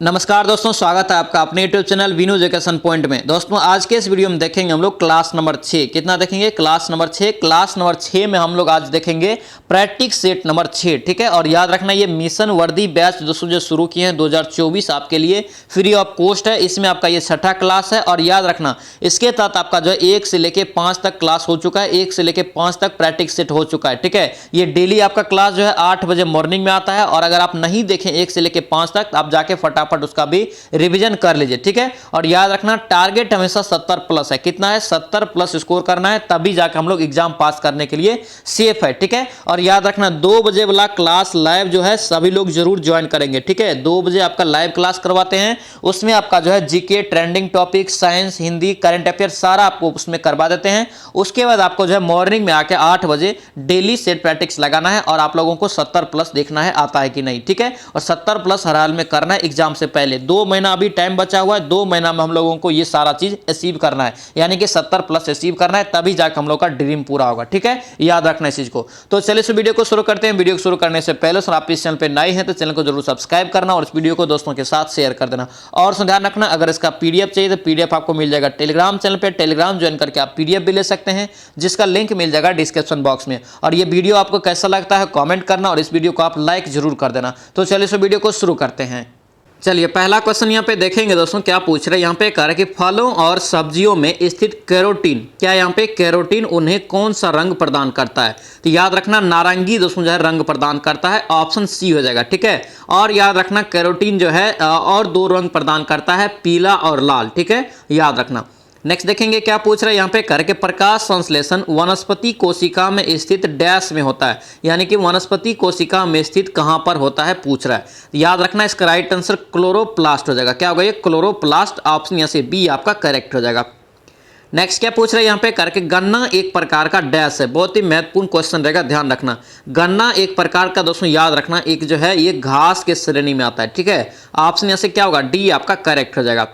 नमस्कार दोस्तों, स्वागत है आपका अपने YouTube channel Vinu education point में। दोस्तों आज के इस वीडियो में देखेंगे हम लोग क्लास नंबर 6। कितना देखेंगे? Class number 6। क्लास नंबर 6 में हम लोग आज देखेंगे प्रैक्टिस सेट नंबर 6। ठीक है, और याद रखना ये मिशन वर्दी बैच दोस्तों जो शुरू किए हैं 2024 आपके लिए फ्री ऑफ कॉस्ट है। इसमें आपका ये 6ठा क्लास है और याद रखना इसके तहत आपका जो है 1 से लेके 5 तक क्लास हो चुका है। 1 से लेके 5 तक प्रैक्टिस सेट हो चुका है। ठीक है, ये डेली आपका क्लास जो है 8 बजे मॉर्निंग में आता है और अगर आप नहीं देखें 1 से लेके 5 तक आप जाके फटाफट उसका भी रिवीजन कर लीजिए। ठीक है, और याद रखना टारगेट हमेशा 70 प्लस है। कितना है? 70 प्लस स्कोर करना है, तभी जाकर हम लोग एग्जाम पास करने के लिए सेफ है। ठीक है, और याद रखना 2 बजे वाला क्लास लाइव जो है सभी लोग जरूर ज्वाइन करेंगे। ठीक है, 2 बजे आपका लाइव क्लास करवाते हैं, उसमें आपका जो है GK, trending topic, science, Hindi, current affair सारा आपको उसमें करवा देते हैं। उसके बाद आपको जो है मॉर्निंग में आके 8 बजे डेली सेट प्रैक्टिस लगाना है और आप लोगों को 70 प्लस देखना है आता है कि नहीं। ठीक है, और 70 प्लस हर हाल में करना है एग्जाम से पहले। 2 महीना अभी टाइम बचा हुआ है, 2 महीना में हम लोगों को ये सारा चीज अचीव करना है, यानी कि 70 प्लस अचीव करना है, तभी जाकर हम लोग का ड्रीम पूरा होगा। ठीक है, याद रखना इस चीज को। तो चलिए इस वीडियो को शुरू करते हैं। वीडियो को शुरू करने से पहले सर आप इस चैनल पे नए हैं तो चैनल को जरूर सब्सक्राइब करना और इस वीडियो को दोस्तों के साथ शेयर कर देना। और ध्यान रखना अगर इसका पीडीएफ चाहिए तो पीडीएफ आपको मिल जाएगा टेलीग्राम चैनल पे। टेलीग्राम ज्वाइन करके आप पीडीएफ भी ले सकते हैं, जिसका लिंक मिल जाएगा डिस्क्रिप्शन बॉक्स में। और ये वीडियो आपको कैसा लगता है कमेंट करना और इस वीडियो को आप लाइक जरूर कर देना। तो चलिए इस वीडियो को शुरू करते हैं। चलिए पहला क्वेश्चन यहाँ पे देखेंगे दोस्तों, क्या पूछ रहे हैं यहाँ पे कह रहे कि फलों और सब्जियों में स्थित कैरोटीन, क्या यहाँ पे कैरोटीन उन्हें कौन सा रंग प्रदान करता है? तो याद रखना नारंगी दोस्तों जो है रंग प्रदान करता है, ऑप्शन सी हो जाएगा। ठीक है, और याद रखना कैरोटीन जो है और 2 रंग प्रदान करता है, पीला और लाल। ठीक है, याद रखना। नेक्स्ट देखेंगे क्या पूछ रहे हैं यहाँ पे करके प्रकाश संश्लेषण वनस्पति कोशिका में स्थित डैश में होता है, यानी कि वनस्पति कोशिका में स्थित कहां पर होता है पूछ रहा है। याद रखना इसका राइट आंसर क्लोरोप्लास्ट हो जाएगा। क्या होगा ये? क्लोरोप्लास्ट। ऑप्शन यहाँ से बी आपका करेक्ट हो जाएगा। नेक्स्ट क्या पूछ रहे हैं यहाँ पे करके गन्ना एक प्रकार का डैश है, बहुत ही महत्वपूर्ण क्वेश्चन रहेगा, ध्यान रखना। गन्ना एक प्रकार का दोस्तों याद रखना एक जो है ये घास के श्रेणी में आता है। ठीक है, ऑप्शन यहाँ से क्या होगा? डी आपका करेक्ट हो जाएगा।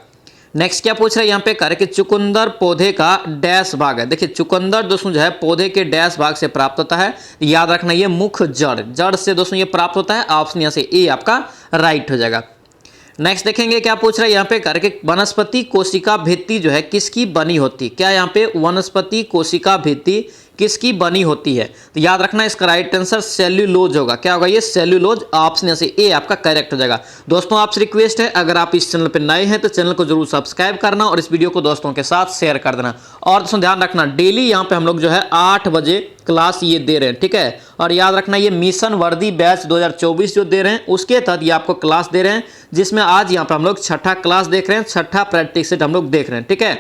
नेक्स्ट क्या पूछ रहे हैं यहाँ पे कर कि चुकंदर पौधे का डैश भाग है। देखिए चुकंदर दोस्तों जो है पौधे के डैश भाग से प्राप्त होता है, याद रखना ये मुख्य जड़ से दोस्तों ये प्राप्त होता है। ऑप्शन यहाँ से ए आपका राइट हो जाएगा। नेक्स्ट देखेंगे क्या पूछ रहे हैं यहाँ पे करके वनस्पति कोशिका भित्ति जो है किसकी बनी होती है? क्या यहाँ पे वनस्पति कोशिका भित्ति किसकी बनी होती है? तो याद रखना इसका राइट आंसर सेल्यूलोज होगा। क्या होगा ये? सेल्यूलोज। ऑप्शन से ए आपका करेक्ट हो जाएगा। दोस्तों आपसे रिक्वेस्ट है अगर आप इस चैनल पे नए हैं तो चैनल को जरूर सब्सक्राइब करना और इस वीडियो को दोस्तों के साथ शेयर कर देना। और दोस्तों ध्यान रखना डेली यहाँ पे हम लोग जो है 8 बजे क्लास ये दे रहे हैं। ठीक है, और याद रखना ये मिशन वर्दी बैच 2024 जो दे रहे हैं उसके तहत ये आपको क्लास दे रहे हैं, जिसमें आज यहाँ पर हम लोग 6ठा क्लास देख रहे हैं, 6ठा प्रैक्टिस सेट हम लोग देख रहे हैं। ठीक है,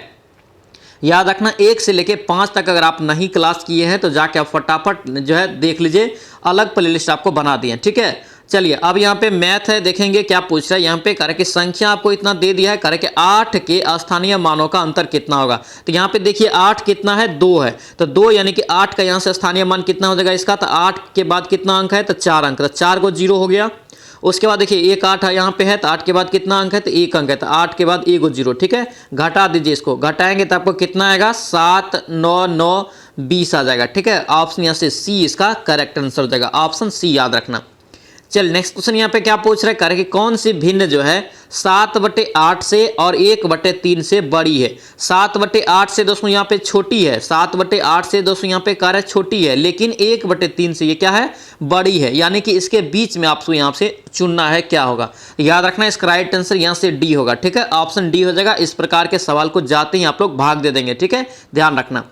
याद रखना 1 से लेके 5 तक अगर आप नहीं क्लास किए हैं तो जाके आप फटाफट जो है देख लीजिए, अलग प्लेलिस्ट आपको बना दिए। ठीक है, चलिए अब यहाँ पे मैथ है, देखेंगे क्या पूछ रहा है यहाँ पे करे कि संख्या आपको इतना दे दिया है करे कि 8 के स्थानीय मानों का अंतर कितना होगा। तो यहाँ पे देखिए 8 कितना है? 2 है, तो 2 यानी कि 8 का यहाँ से स्थानीय मान कितना हो जाएगा इसका? तो 8 के बाद कितना अंक है? तो 4 अंक, तो 4 को 0 हो गया। उसके बाद देखिए 1 8 यहाँ पे है तो 8 के बाद कितना अंक है? तो 1 अंक है, तो 8 के बाद 1 0। ठीक है, घटा दीजिए, इसको घटाएंगे तो आपको कितना आएगा? 7 9 9 20 आ जाएगा। ठीक है, ऑप्शन यहाँ से सी इसका करेक्ट आंसर हो जाएगा। ऑप्शन सी याद रखना। चल नेक्स्ट क्वेश्चन यहाँ पे क्या पूछ रहे हैं कि कौन सी भिन्न जो है 7/8 से और 1/3 से बड़ी है? 7/8 से दोस्तों यहाँ पे छोटी है, 7/8 से दोस्तों यहाँ पे कार्य छोटी है, लेकिन 1/3 से ये क्या है? बड़ी है, यानी कि इसके बीच में आपको यहाँ से चुनना है, क्या होगा? याद रखना इसका राइट आंसर यहाँ से डी होगा। ठीक है, ऑप्शन डी हो जाएगा। इस प्रकार के सवाल को जाते ही आप लोग भाग दे देंगे। ठीक है, ध्यान रखना।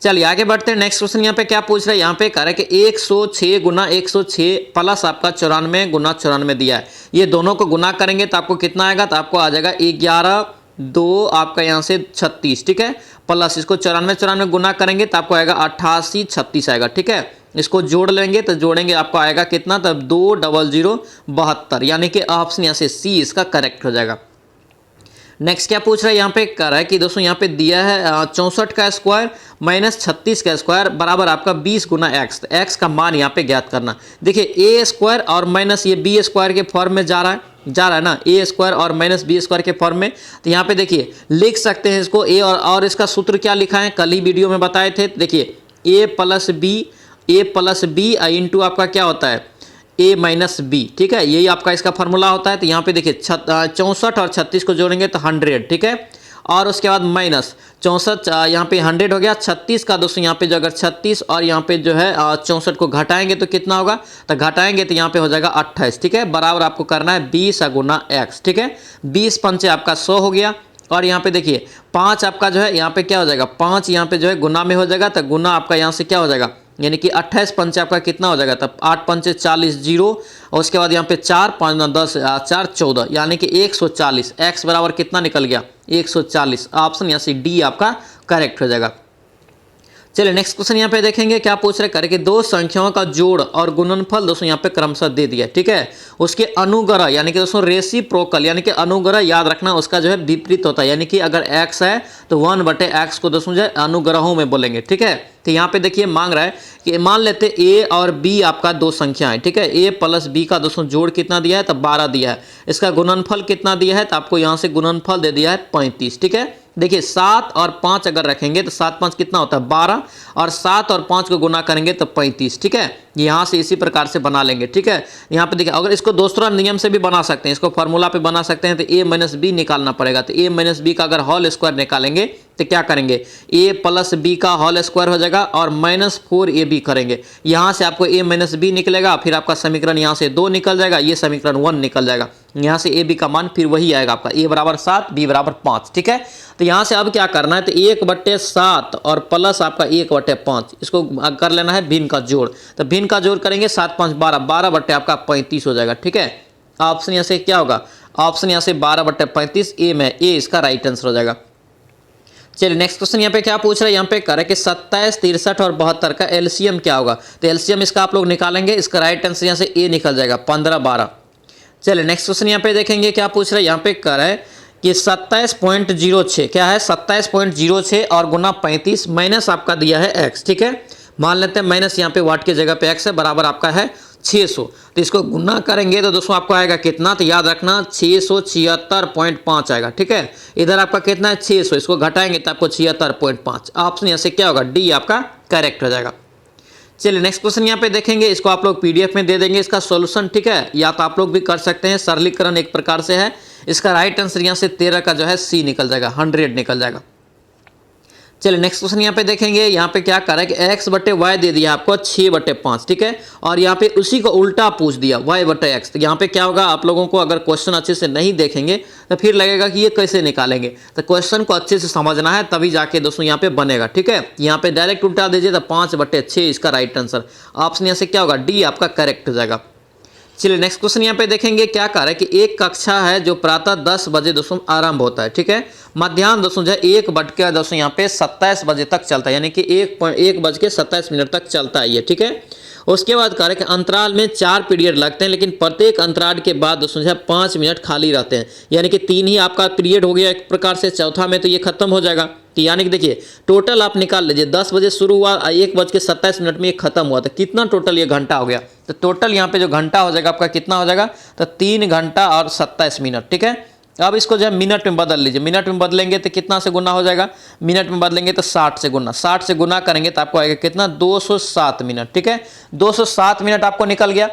चलिए आगे बढ़ते हैं। नेक्स्ट क्वेश्चन यहाँ पे क्या पूछ रहे हैं यहाँ पे कह रहे हैं कि 106 गुना 106 प्लस आपका 94 गुना 94 दिया है, ये दोनों को गुना करेंगे तो आपको कितना आएगा? तो आपको आ जाएगा 11 2 आपका यहाँ से 36। ठीक है, प्लस इसको 94 गुना करेंगे तो आपको आएगा 88 36 आएगा। ठीक है, इसको जोड़ लेंगे तो जोड़ेंगे आपको आएगा कितना? तब 2 0 0 72, यानी कि ऑप्शन यहाँ से सी इसका करेक्ट हो जाएगा। नेक्स्ट क्या पूछ रहा है यहाँ पे कर रहा है कि दोस्तों यहाँ पे दिया है 64 का स्क्वायर माइनस 36 का स्क्वायर बराबर आपका 20 गुना एक्स। तो एक्स का मान यहाँ पे ज्ञात करना। देखिए ए स्क्वायर और माइनस ये बी स्क्वायर के फॉर्म में जा रहा है ना, ए स्क्वायर और माइनस बी स्क्वायर के फॉर्म में। तो यहाँ पे देखिए लिख सकते हैं इसको ए और इसका सूत्र क्या लिखा है कल ही वीडियो में बताए थे। देखिए ए प्लस बी इंटू आपका क्या होता है a माइनस बी, ठीक है, यही आपका इसका फॉर्मूला होता है। तो यहाँ पे देखिए 64 और 36 को जोड़ेंगे तो 100, ठीक है, और उसके बाद माइनस 64 यहाँ पे 100 हो गया। 36 का दोस्तों यहाँ पे जो अगर 36 और यहाँ पे जो है 64 को घटाएंगे तो कितना होगा, तो घटाएंगे तो यहाँ पे हो जाएगा 28, ठीक है, बराबर आपको करना है 20 गुना x, ठीक है। 20 पंचे आपका 100 हो गया, और यहाँ पे देखिए 5 आपका जो है यहाँ पे क्या हो जाएगा, 5 यहाँ पे जो है गुना में हो जाएगा, तो गुना आपका यहाँ से क्या हो जाएगा, यानी कि 28 पंचे आपका कितना हो जाएगा, तब 8 पंचे 40 जीरो, और उसके बाद यहाँ पे 4 5 9 10 4 14, यानी कि 140। x बराबर कितना निकल गया, 140। ऑप्शन यहाँ से डी आपका करेक्ट हो जाएगा। चलिए नेक्स्ट क्वेश्चन यहाँ पे देखेंगे क्या पूछ रहे करे कि दो संख्याओं का जोड़ और गुणनफल दोस्तों यहाँ पे क्रमशः दे दिया, ठीक है, उसके अनुग्रह यानी कि दोस्तों रेसिप्रोकल यानी कि अनुग्रह याद रखना उसका जो है विपरीत होता है, यानी कि अगर x है तो 1/x को दोस्तों जो है अनुग्रहों में बोलेंगे, ठीक है। तो यहाँ पे देखिए मांग रहा है कि मान लेते a और b आपका दो संख्या है, ठीक है, a प्लस b का दोस्तों जोड़ कितना दिया है, तो 12 दिया है। इसका गुणनफल कितना दिया है, तो आपको यहाँ से गुणनफल दे दिया है 35, ठीक है। देखिए 7 और 5 अगर रखेंगे तो 7 5 कितना होता है 12, और 7 और 5 को गुना करेंगे तो 35, ठीक है। यहाँ से इसी प्रकार से बना लेंगे, ठीक है। यहाँ पे देखिए अगर इसको दूसरा नियम से भी बना सकते हैं, इसको फार्मूला पे बना सकते हैं, तो a माइनस बी निकालना पड़ेगा। तो a माइनस बी का अगर होल स्क्वायर निकालेंगे तो क्या करेंगे, a प्लस बी का होल स्क्वायर हो जाएगा और माइनस 4ab करेंगे। यहाँ से आपको a माइनस बी निकलेगा, फिर आपका समीकरण यहाँ से 2 निकल जाएगा, ये समीकरण 1 निकल जाएगा। यहाँ से ab का मान फिर वही आएगा आपका, a बराबर 7 b बराबर 5, ठीक है। तो यहाँ से अब क्या करना है, तो 1/7 और प्लस आपका 1/5 इसको कर लेना है भिन्न का जोड़। तो भिन्न का जोड़ करेंगे 7 5 12, 12 आपका 35 हो जाएगा, ठीक है। ऑप्शन यहाँ से क्या होगा, ऑप्शन यहाँ से 12/35 ए में, ए इसका राइट आंसर हो जाएगा। चलिए नेक्स्ट क्वेश्चन यहाँ पे क्या पूछ रहा है, यहाँ पे कह रहा है कि 27 63 और 72 का एलसीएम क्या होगा। तो एलसीएम इसका आप लोग निकालेंगे, इसका राइट आंसर यहाँ से ए निकल जाएगा 15 12। चलिए नेक्स्ट क्वेश्चन यहाँ पे देखेंगे क्या पूछ रहा है, यहाँ पे कह रहा है कि 27.06 क्या है, 27.06 और गुना 35 माइनस आपका दिया है x, ठीक है। मान लेते हैं माइनस यहाँ पे वाट की जगह पे x है, बराबर आपका है 600। तो इसको गुना करेंगे तो दोस्तों आपको आएगा कितना, तो याद रखना 676.5 आएगा, ठीक है। इधर आपका कितना है 600, इसको घटाएंगे तो आपको 76.5। ऑप्शन यहाँ से क्या होगा, डी आपका करेक्ट हो जाएगा। चलिए नेक्स्ट क्वेश्चन यहाँ पे देखेंगे, इसको आप लोग पीडीएफ में दे देंगे इसका सॉल्यूशन, ठीक है, या तो आप लोग भी कर सकते हैं, सरलीकरण एक प्रकार से है। इसका राइट आंसर यहाँ से 13 का जो है सी निकल जाएगा, 100 निकल जाएगा। चलिए नेक्स्ट क्वेश्चन यहाँ पे देखेंगे, यहाँ पे क्या कर रहा है कि x/y दे दिया आपको 6/5, ठीक है, और यहाँ पे उसी को उल्टा पूछ दिया y/x। तो यहाँ पे क्या होगा, आप लोगों को अगर क्वेश्चन अच्छे से नहीं देखेंगे तो फिर लगेगा कि ये कैसे निकालेंगे। तो क्वेश्चन को अच्छे से समझना है तभी जाके दोस्तों यहाँ पे बनेगा, ठीक है। यहाँ पे डायरेक्ट उल्टा दीजिए तो 5/6 इसका राइट आंसर। ऑप्शन यहाँ से क्या होगा, डी आपका करेक्ट हो जाएगा। चलिए नेक्स्ट क्वेश्चन यहाँ पे देखेंगे क्या कह रहा है कि एक कक्षा है जो प्रातः 10 बजे दोस्तों आरंभ होता है, ठीक है, मध्याह्न दोस्तों जो है 1 दोस्तों यहाँ पे 27 बजे तक चलता है, यानी कि 1:27 तक चलता है ये, ठीक है। उसके बाद कह रहे हैं कि अंतराल में 4 पीरियड लगते हैं, लेकिन प्रत्येक अंतराल के बाद दोस्तों जो है 5 मिनट खाली रहते हैं, यानी कि 3 ही आपका पीरियड हो गया एक प्रकार से, चौथा में तो ये खत्म हो जाएगा। तो यानी कि देखिए टोटल आप निकाल लीजिए, 10 बजे शुरू हुआ, 1:27 में ये खत्म हुआ, तो कितना टोटल ये घंटा हो गया। तो टोटल यहाँ पे जो घंटा हो जाएगा आपका कितना हो जाएगा, तो 3 घंटा और 27 मिनट, ठीक है। अब इसको जो है मिनट में बदल लीजिए, मिनट में बदलेंगे तो कितना से गुना हो जाएगा, मिनट में बदलेंगे तो 60 से गुना, 60 से गुना करेंगे तो आपको आएगा कितना, 207 मिनट, ठीक है। 207 मिनट आपको निकल गया।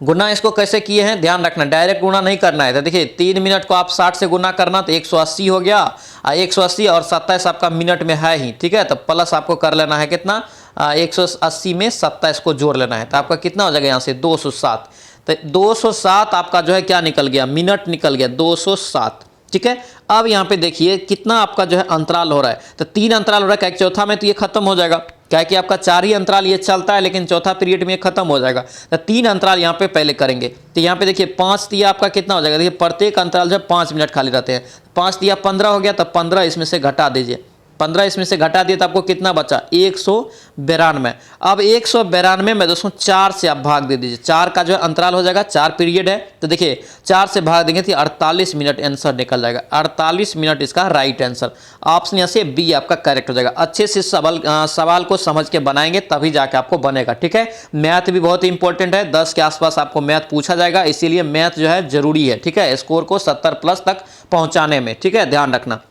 गुना इसको कैसे किए हैं ध्यान रखना, डायरेक्ट गुना नहीं करना है। तो देखिए 3 मिनट को आप 60 से गुना करना तो 180 हो गया, 180 और 27 आपका मिनट में है ही, ठीक है। तो प्लस आपको कर लेना है कितना, 180 में 27 को जोड़ लेना है, तो आपका कितना हो जाएगा यहाँ से 207। तो 207 आपका जो है क्या निकल गया, मिनट निकल गया 207, ठीक है। अब यहाँ पे देखिए कितना आपका जो है अंतराल हो रहा है, तो 3 अंतराल हो रहा है, चौथा में तो ये खत्म हो जाएगा, क्या कि आपका 4 ही अंतराल ये चलता है, लेकिन चौथा पीरियड में ये खत्म हो जाएगा। तो 3 अंतराल यहाँ पे पहले करेंगे, तो यहाँ पे देखिए 5 दिया आपका कितना हो जाएगा, देखिए प्रत्येक अंतराल जो है 5 मिनट खाली रहते हैं, 5 दिया 15 हो गया, तो 15 इसमें से घटा दीजिए, 15 इसमें से घटा दिए तो आपको कितना बचा, 192। अब 192 में दोस्तों 4 से आप भाग दे दीजिए, 4 का जो है अंतराल हो जाएगा, 4 पीरियड है, तो देखिए 4 से भाग देंगे तो 48 मिनट आंसर निकल जाएगा, 48 मिनट इसका राइट आंसर। ऑप्शन यहाँ से बी आपका करेक्ट हो जाएगा। अच्छे से सवाल को समझ के बनाएंगे तभी जाके आपको बनेगा, ठीक है। मैथ भी बहुत इंपॉर्टेंट है, 10 के आसपास आपको मैथ पूछा जाएगा, इसीलिए मैथ जो है जरूरी है, ठीक है, स्कोर को 70+ तक पहुँचाने में, ठीक है, ध्यान रखना।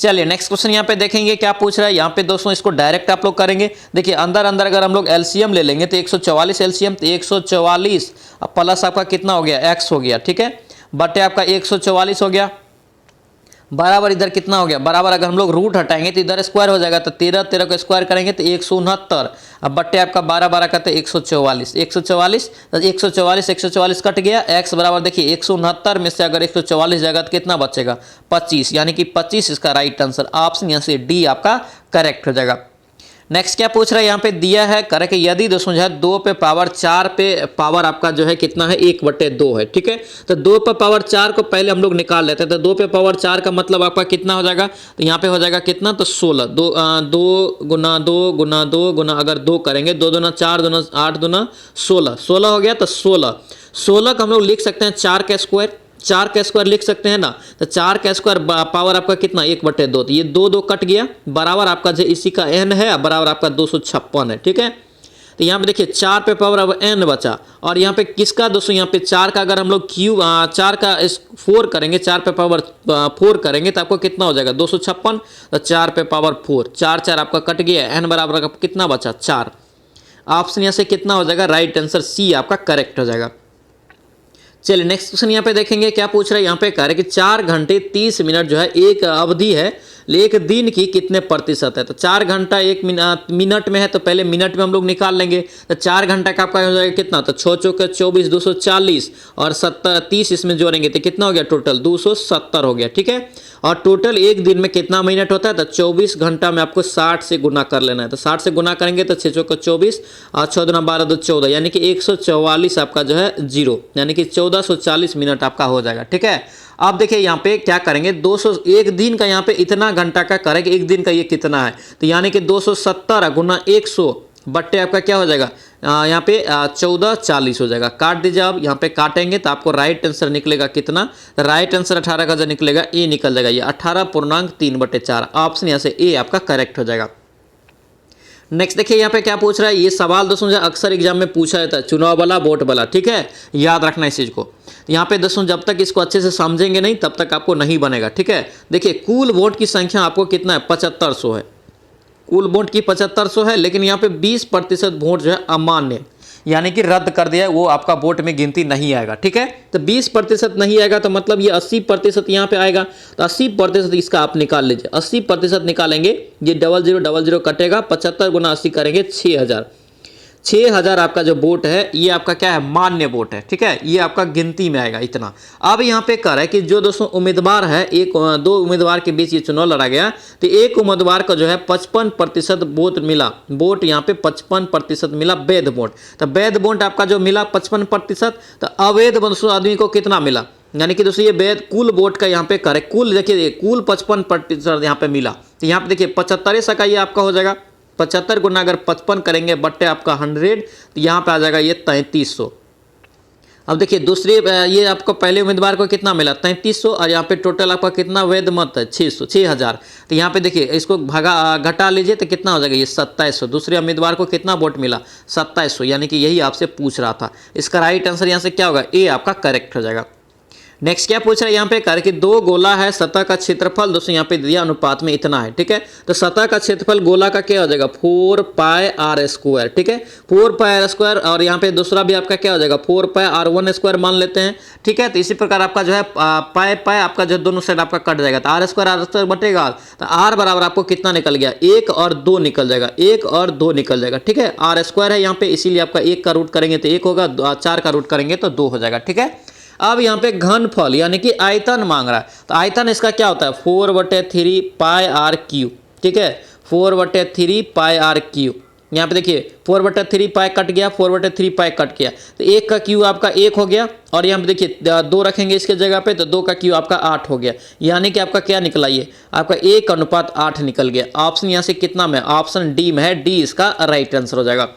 चलिए नेक्स्ट क्वेश्चन यहाँ पे देखेंगे क्या पूछ रहा है। यहाँ पे दोस्तों इसको डायरेक्ट आप लोग करेंगे। देखिए अंदर अंदर अगर हम लोग एलसीएम ले लेंगे तो 144 एलसीएम, तो 144 प्लस आपका कितना हो गया x हो गया, ठीक है, बटे आपका 144 हो गया, बराबर इधर कितना हो गया, बराबर अगर हम लोग रूट हटाएंगे तो इधर स्क्वायर हो जाएगा, तो 13 13 को स्क्वायर करेंगे तो 169, अब बट्टे आपका 12 12 करते 144 144, तो 144 144 कट गया, x बराबर देखिए 169 में से अगर 144 जाएगा तो कितना बचेगा 25, यानी कि 25 इसका राइट आंसर, ऑप्शन यहाँ से डी आपका करेक्ट हो जाएगा। नेक्स्ट क्या पूछ रहा है, यहाँ पे दिया है करे कि यदि दोस्तों जो है 2 पे पावर 4 पे पावर आपका जो है कितना है 1/2 है, ठीक है, तो 2 पे पावर 4 को पहले हम लोग निकाल लेते हैं। तो 2 पे पावर 4 का मतलब आपका कितना हो जाएगा, तो यहाँ पे हो जाएगा कितना, तो 16, 2 गुना 2 गुना 2 गुना अगर 2 करेंगे 2 दूना 4 दूना 8 दूना 16, 16 हो गया, तो 16 को हम लोग लिख सकते हैं 4 का स्क्वायर, 4 का स्क्वायर लिख सकते हैं ना, तो 4 का स्क्वायर पावर आपका कितना 1/2, तो ये 2 2 कट गया, बराबर आपका जो इसी का n है, बराबर आपका 256 है, ठीक है। तो यहाँ पे देखिए 4 पे पावर अब n बचा, और यहाँ पे किसका दोस्तों, यहाँ पे 4 का अगर हम लोग क्यूब 4 का 4 करेंगे, 4 पे पावर 4 करेंगे तो आपको कितना हो जाएगा 256, तो 4 पे पावर 4, 4 4 आपका कट गया, n बराबर कितना बचा 4, ऑप्शन यहाँ से कितना हो जाएगा, राइट आंसर सी आपका करेक्ट हो जाएगा। चलिए नेक्स्ट क्वेश्चन यहाँ पे देखेंगे क्या पूछ रहा है। यहाँ पे कह रहे हैं कि 4 घंटे 30 मिनट जो है एक अवधि है, एक दिन की कितने प्रतिशत है। तो 4 घंटा 1 मिनट में है, तो पहले मिनट में हम लोग निकाल लेंगे। तो 4 घंटा का आपका हो जाएगा कितना, तो 6 चौके 24 240 और 30 इसमें जोड़ेंगे तो कितना हो गया, टोटल 270 हो गया, ठीक है। और टोटल एक दिन में कितना मिनट होता है, तो 24 घंटा में आपको 60 से गुना कर लेना है। तो 60 से गुना करेंगे तो 6 चौके 24 और 6 दूना 12 2 14, यानी कि 144 आपका जो है जीरो, यानी कि 1440 मिनट आपका हो जाएगा, ठीक है। अब देखिए यहाँ पे क्या करेंगे, 200 एक दिन का यहाँ पे इतना घंटा का करेंगे, एक दिन का ये कितना है, तो यानी कि 270 गुना 100 बट्टे आपका क्या हो जाएगा, यहाँ पे 1440 हो जाएगा। काट दीजिए, आप यहाँ पे काटेंगे तो आपको राइट आंसर निकलेगा कितना, राइट आंसर 18 का जो निकलेगा ए निकल जाएगा, ये 18.3/4, ऑप्शन यहाँ से ए आपका करेक्ट हो जाएगा। नेक्स्ट देखिए यहाँ पे क्या पूछ रहा है, ये सवाल दोस्तों जो अक्सर एग्जाम में पूछा जाता है, चुनाव वाला वोट वाला, ठीक है, याद रखना इस चीज को। यहाँ पे दोस्तों जब तक इसको अच्छे से समझेंगे नहीं तब तक आपको नहीं बनेगा, ठीक है। देखिए कुल वोट की संख्या आपको कितना है, 7500 है, कुल वोट की 7500 है, लेकिन यहाँ पे 20% वोट जो है अमान्य, यानी कि रद्द कर दिया है, वो आपका वोट में गिनती नहीं आएगा, ठीक है। तो 20% नहीं आएगा तो मतलब ये 80% यहाँ पे आएगा, तो 80% इसका आप निकाल लीजिए, 80% निकालेंगे, ये 0000 कटेगा, 75 गुना 80 करेंगे 6000 आपका जो वोट है ये आपका क्या है, मान्य वोट है, ठीक है, ये आपका गिनती में आएगा इतना। अब यहाँ पे कर है कि जो दोस्तों उम्मीदवार है, दो उम्मीदवार के बीच ये चुनाव लड़ा गया, तो एक उम्मीदवार को जो है 55% वोट मिला, वोट यहाँ पे 55% मिला वैध वोट। तो वैध वोट आपका जो मिला 55%, तो अवैध दोस्तों आदमी को कितना मिला, यानी कि दोस्तों ये वैध कुल वोट का यहाँ पे करे, कुल देखिए कुल 55% यहाँ पे मिला, तो यहाँ पे देखिए 75 का ये आपका हो जाएगा, 75 गुना अगर 55 करेंगे बट्टे आपका 100, तो यहाँ पे आ जाएगा ये 3300। अब देखिए दूसरे ये आपको पहले उम्मीदवार को कितना मिला 3300, और यहाँ पे टोटल आपका कितना वैध मत है 6000, तो यहाँ पे देखिए इसको घटा लीजिए तो कितना हो जाएगा ये 2700। दूसरे उम्मीदवार को कितना वोट मिला 2700, यानी कि यही आपसे पूछ रहा था। इसका राइट आंसर यहाँ से क्या होगा, ए आपका करेक्ट हो जाएगा। नेक्स्ट क्या पूछ रहा है यहाँ पे कर कि 2 गोला है, सतह का क्षेत्रफल दोस्तों यहाँ पे दिया अनुपात में इतना है, ठीक है। तो सतह का क्षेत्रफल गोला का क्या हो जाएगा 4πr², ठीक है, 4πr², और यहाँ पे दूसरा भी आपका क्या हो जाएगा 4πr² मान लेते हैं, ठीक है। तो इसी प्रकार आपका जो है पाए आपका जो दोनों साइड आपका कट जाएगा, तो r² बटेगा, तो r बराबर आपको कितना निकल गया 1 और 2 निकल जाएगा, 1 और 2 निकल जाएगा, ठीक है। r² है यहाँ पे, इसीलिए आपका 1 का रूट करेंगे तो 1 होगा, 4 का रूट करेंगे तो 2 हो जाएगा, ठीक है। अब यहाँ पे घनफल यानी कि आयतन मांग रहा है, तो आयतन इसका क्या होता है 4/3πr³, ठीक है, 4/3πr³। यहाँ पे देखिए 4/3π कट गया, 4/3π कट गया, तो 1 का क्यू आपका 1 हो गया, और यहाँ पे देखिए 2 रखेंगे इसके जगह पे, तो 2 का क्यू आपका 8 हो गया, यानी कि आपका क्या निकला ये आपका 1:8 निकल गया। ऑप्शन यहाँ से कितना में, ऑप्शन डी में है, डी इसका राइट आंसर हो जाएगा।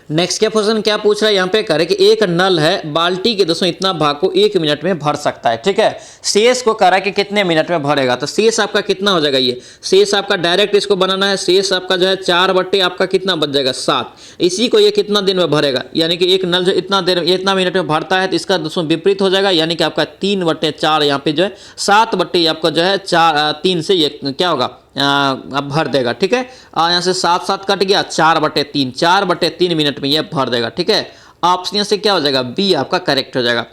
नेक्स्ट क्या क्वेश्चन क्या पूछ रहा है यहाँ पे करे कि एक नल है बाल्टी के दोस्तों इतना भाग को 1 मिनट में भर सकता है, ठीक है। शेष को कह रहा है कि कितने मिनट में भरेगा, तो शेष आपका कितना हो जाएगा, ये शेष आपका डायरेक्ट इसको बनाना है। शेष आपका जो है 4 बट्टे आपका कितना बच जाएगा 7। इसी को ये कितना दिन में भरेगा, यानी कि एक नल जो इतना मिनट में भरता है तो इसका दोस्तों विपरीत हो जाएगा, यानी कि आपका 3/4 यहाँ पे जो है 7 बट्टे आपका जो है 3 से ये क्या होगा अब भर देगा, ठीक है। यहाँ से 7 कट गया, 4/3 4/3 मिनट में ये भर देगा, ठीक है। ऑप्शन से क्या हो जाएगा, बी आपका करेक्ट हो जाएगा।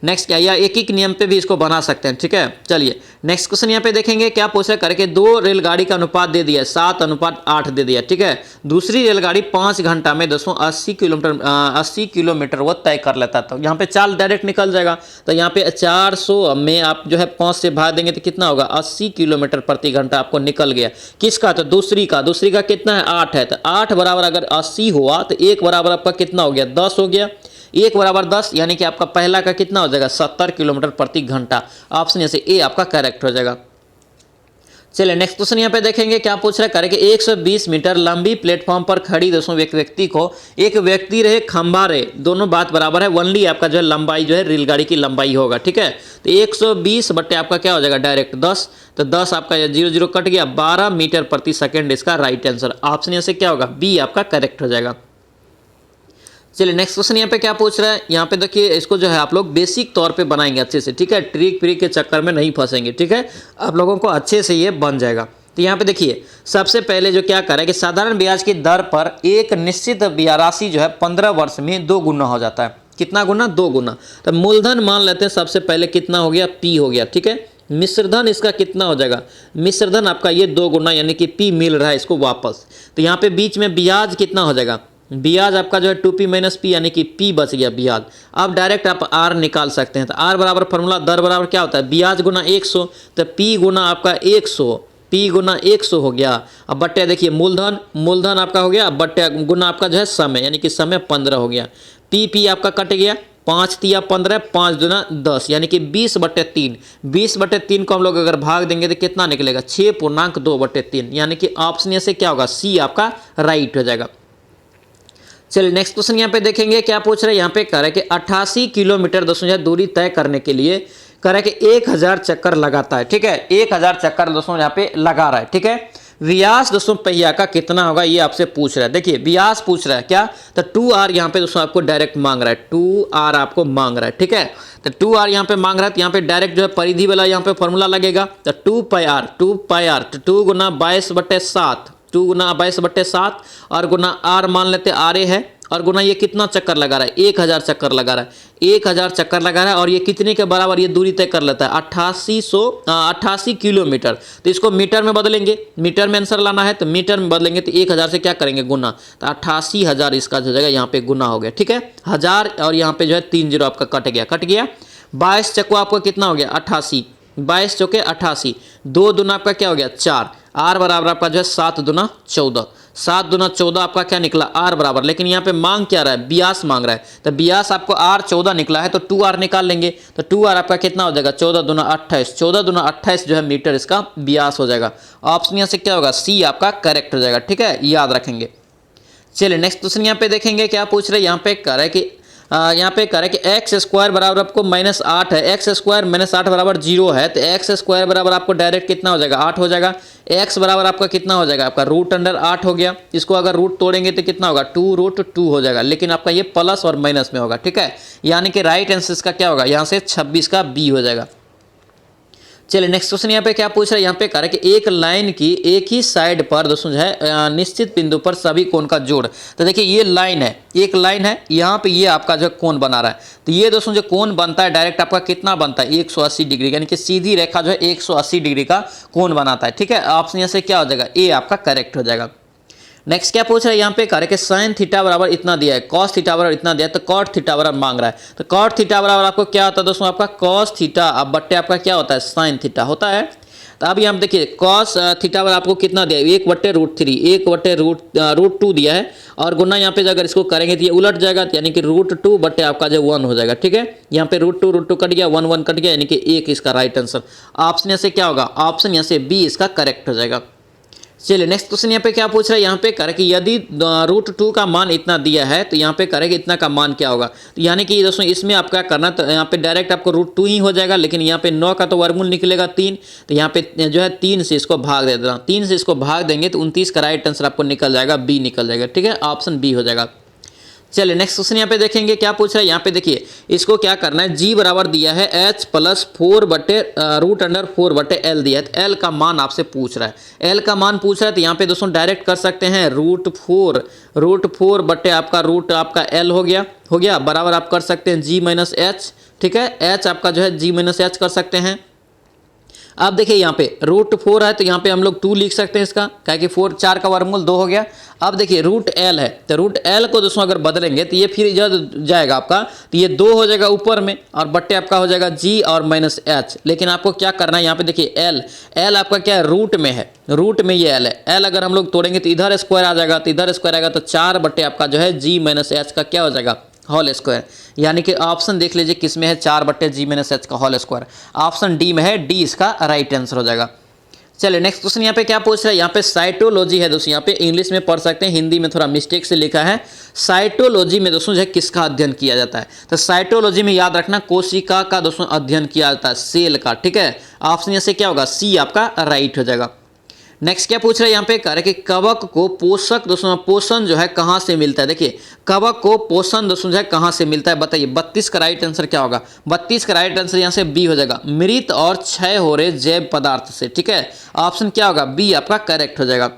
नेक्स्ट क्या, या एक नियम पे भी इसको बना सकते हैं, ठीक है। चलिए नेक्स्ट क्वेश्चन यहाँ पे देखेंगे क्या पूछ रहा है करके 2 रेलगाड़ी का अनुपात दे दिया 7:8 दे दिया, ठीक है। दूसरी रेलगाड़ी 5 घंटा में दोस्तों 80 किलोमीटर वो तय कर लेता था। तो यहाँ पे चाल डायरेक्ट निकल जाएगा, तो यहाँ पे 400 में आप जो है 5 से भाग देंगे तो कितना होगा 80 किलोमीटर प्रति घंटा आपको निकल गया। किसका, तो दूसरी का कितना है 8 है, तो 8 बराबर अगर 80 हुआ तो 1 बराबर आपका कितना हो गया 10 हो गया। 1 बराबर 10 यानी कि आपका पहला का कितना हो जाएगा 70 किलोमीटर प्रति घंटा। ऑप्शन से ए आपका करेक्ट हो जाएगा। चलिए नेक्स्ट क्वेश्चन यहाँ पे देखेंगे क्या पूछ रहा है करे कि 120 मीटर लंबी प्लेटफॉर्म पर खड़ी दोस्तों एक व्यक्ति को एक व्यक्ति रहे खंबा रहे दोनों बात बराबर है, ओनली आपका जो है लंबाई जो है रेलगाड़ी की लंबाई होगा, ठीक है। तो 120 बट्टे आपका क्या हो जाएगा डायरेक्ट 10, तो 10 आपका 0 कट गया 12 मीटर प्रति सेकेंड इसका राइट आंसर। ऑप्शन से क्या होगा बी आपका करेक्ट हो जाएगा। चलिए नेक्स्ट क्वेश्चन यहाँ पे क्या पूछ रहा है, यहाँ पे देखिए इसको जो है आप लोग बेसिक तौर पे बनाएंगे अच्छे से, ठीक है। ट्रिक फ्रिक के चक्कर में नहीं फंसेंगे, ठीक है। आप लोगों को अच्छे से ये बन जाएगा। तो यहाँ पे देखिए सबसे पहले जो क्या करें कि साधारण ब्याज की दर पर एक निश्चित राशि जो है 15 वर्ष में 2 गुना हो जाता है। कितना गुना, 2 गुना। तो मूलधन मान लेते हैं सबसे पहले कितना हो गया P हो गया, ठीक है। मिश्रधन इसका कितना हो जाएगा, मिश्रधन आपका ये 2 गुना यानी कि P मिल रहा है इसको वापस। तो यहाँ पे बीच में ब्याज कितना हो जाएगा, ब्याज आपका जो है 2P - P यानी कि P बच गया ब्याज। अब डायरेक्ट आप R निकाल सकते हैं, तो R बराबर फॉर्मूला दर बराबर क्या होता है ब्याज गुना 100, तो P गुना आपका 100, P गुना 100 हो गया। अब बट्टे देखिए मूलधन आपका हो गया, अब बट्टे गुना आपका जो है समय यानी कि समय 15 हो गया। P आपका कट गया 5 तिया 15, 5 दूना 10 यानी कि 20/3। 20/3 को हम लोग अगर भाग देंगे तो कितना निकलेगा 6.2/3 यानी कि ऑप्शन से क्या होगा सी आपका राइट हो जाएगा। चलिए नेक्स्ट क्वेश्चन यहाँ पे देखेंगे क्या पूछ रहे हैं, यहाँ पे कह रहा है कि 88 किलोमीटर दोस्तों जो दूरी तय करने के लिए कह रहा है कि 1000 चक्कर लगाता है, ठीक है। 1000 चक्कर दोस्तों यहाँ पे लगा रहा है, ठीक है। व्यास दोस्तों पहिया का कितना होगा ये आपसे पूछ रहा है। देखिए व्यास पूछ रहा है क्या, तो 2r यहाँ पे दोस्तों आपको डायरेक्ट मांग रहा है, 2r आपको मांग रहा है, ठीक है। तो 2r यहाँ पे मांग रहा है, तो यहाँ पे डायरेक्ट जो है परिधि वाला यहाँ पे फॉर्मूला लगेगा, तो 2πr तो 2 गुना 22/7, 2 गुना 22/7 और गुना R मान लेते RA है, और गुना ये कितना चक्कर लगा रहा है 1000 चक्कर लगा रहा है, 1000 चक्कर लगा रहा है। और ये कितने के बराबर ये दूरी तय कर लेता है 88 किलोमीटर। तो इसको मीटर में बदलेंगे, मीटर में आंसर लाना है तो मीटर में बदलेंगे, तो 1000 से क्या करेंगे गुना, तो 88,000 इसका जो जगह यहाँ पे गुना हो गया, ठीक है। 1000 और यहाँ पे जो है 3 0 आपका कट गया। 22 चक्को आपका कितना हो गया 88, 22 चौके 88, 2 दूना आपका क्या हो गया 4, R बराबर आपका जो है 7 दूना 14, 7 दूना 14 आपका क्या निकला R बराबर। लेकिन यहाँ पे मांग क्या रहा है ब्यास मांग रहा है, तो ब्यास आपको R 14 निकला है तो 2R निकाल लेंगे, तो 2R आपका कितना हो जाएगा 14 दूना 28, 14 दूना 28 जो है मीटर इसका ब्यास हो जाएगा। ऑप्शन यहाँ से क्या होगा सी आपका करेक्ट हो जाएगा, ठीक है, याद रखेंगे। चलिए नेक्स्ट क्वेश्चन यहाँ पे देखेंगे क्या पूछ रहे हैं, यहाँ पे कह रहा है कि एक्स स्क्वायर बराबर आपको -8 है, एक्स स्क्वायर -8 बराबर 0 है, तो एक्स स्क्वायर बराबर आपको डायरेक्ट कितना हो जाएगा 8 हो जाएगा। एक्स बराबर आपका कितना हो जाएगा आपका √8 हो गया। इसको अगर रूट तोड़ेंगे तो कितना होगा 2√2 हो जाएगा, लेकिन आपका ये प्लस और माइनस में होगा, ठीक है। यानी कि राइट आंसर का क्या होगा यहाँ से 26 का बी हो जाएगा। चलिए नेक्स्ट क्वेश्चन यहाँ पे क्या पूछ रहा है, यहाँ पे कह रहा है कि एक लाइन की एक ही साइड पर दोस्तों जो है निश्चित बिंदु पर सभी कोण का जोड़। तो देखिए ये लाइन है, एक लाइन है, यहाँ पे ये आपका जो कोण बना रहा है, तो ये दोस्तों जो कोण बनता है डायरेक्ट आपका कितना बनता है 180 डिग्री, यानी कि सीधी रेखा जो है 180 डिग्री का कोण बनाता है, ठीक है। ऑप्शन यहाँ से क्या हो जाएगा ए आपका करेक्ट हो जाएगा। नेक्स्ट क्या पूछ रहा है यहाँ पे कह रहा है कि साइन थीटा बराबर इतना दिया है, कॉस थीटा बराबर इतना दिया है, तो कॉट थीटा बराबर मांग रहा है। तो कॉट थीटा बराबर आपको क्या होता है दोस्तों आपका कॉस थीटा, अब बट्टे आपका क्या होता है साइन थीटा होता है। तो अभी हम देखिए कॉस थीटा बराबर आपको कितना दिया है 1/√3, 1/√2 दिया है, और गुना यहाँ पे अगर इसको करेंगे तो ये उलट जाएगा, यानी कि √2 बट्टे आपका जो 1 हो जाएगा, ठीक है। यहाँ पे √2 कट गया, 1 कट गया, यानी कि 1 इसका राइट आंसर। ऑप्शन यहाँ से क्या होगा, ऑप्शन यहाँ से बी इसका करेक्ट हो जाएगा। चलिए नेक्स्ट क्वेश्चन यहाँ पे क्या पूछ रहा है, यहाँ पे करे कि यदि √2 का मान इतना दिया है तो यहाँ पे करे कि इतना का मान क्या होगा। तो यानी कि दोस्तों इसमें आप क्या करना, तो यहाँ पे डायरेक्ट आपको √2 ही हो जाएगा, लेकिन यहाँ पे 9 का तो वर्गमूल निकलेगा 3, तो यहाँ पे जो है 3 से इसको भाग दे देना। 3 से इसको भाग देंगे तो 29 का राइट आंसर आपको निकल जाएगा, बी निकल जाएगा। ठीक है, ऑप्शन बी हो जाएगा। चलिए नेक्स्ट क्वेश्चन यहाँ पे देखेंगे क्या पूछ रहा है। यहाँ पे देखिए इसको क्या करना है, जी बराबर दिया है h+4/√4/L दिया है, तो L का मान आपसे पूछ रहा है। L का मान पूछ रहा है तो यहाँ पे दोस्तों डायरेक्ट कर सकते हैं, √4 बटे आपका रूट आपका L हो गया बराबर आप कर सकते हैं G-H। ठीक है, H आपका जो है G-H कर सकते हैं। अब देखिए यहाँ पे √4 है तो यहाँ पे हम लोग 2 लिख सकते हैं इसका, क्या कि 4 का वर्गमूल 2 हो गया। अब देखिए √L है तो √L को दोस्तों अगर बदलेंगे तो ये फिर इधर जाएगा आपका, तो ये 2 हो जाएगा ऊपर में और बट्टे आपका हो जाएगा G और -H। लेकिन आपको क्या करना है, यहाँ पे देखिए L आपका क्या है, रूट में है, रूट में ये L है। L अगर हम लोग तोड़ेंगे तो इधर स्क्वायर आ जाएगा, तो इधर स्क्वायर आएगा तो 4 बट्टे आपका जो है G-H का क्या हो जाएगा, होल स्क्वायर। यानी कि ऑप्शन देख लीजिए किस में है, 4 बट्टे G-H का होल स्क्वायर। ऑप्शन डी में है, डी इसका राइट आंसर हो जाएगा। चलिए नेक्स्ट क्वेश्चन यहाँ पे क्या पूछ रहा है, यहाँ पे साइटोलॉजी है दोस्तों, यहाँ पे इंग्लिश में पढ़ सकते हैं, हिंदी में थोड़ा मिस्टेक से लिखा है। साइटोलॉजी में दोस्तों जो है किसका अध्ययन किया जाता है, तो साइटोलॉजी में याद रखना कोशिका का दोस्तों अध्ययन किया जाता है, सेल का। ठीक है, ऑप्शन यहाँ से क्या होगा, सी आपका राइट हो जाएगा। नेक्स्ट क्या पूछ रहा है यहाँ पे, कह रहे कि कवक को पोषक दोस्तों पोषण जो है कहाँ से मिलता है। देखिए कवक को पोषण दोस्तों जो है कहाँ से मिलता है, बताइए। 32 का राइट आंसर क्या होगा, 32 का राइट आंसर यहाँ से बी हो जाएगा, मृत और क्षय हो रहे जैव पदार्थ से। ठीक है, ऑप्शन क्या होगा, बी आपका करेक्ट हो जाएगा।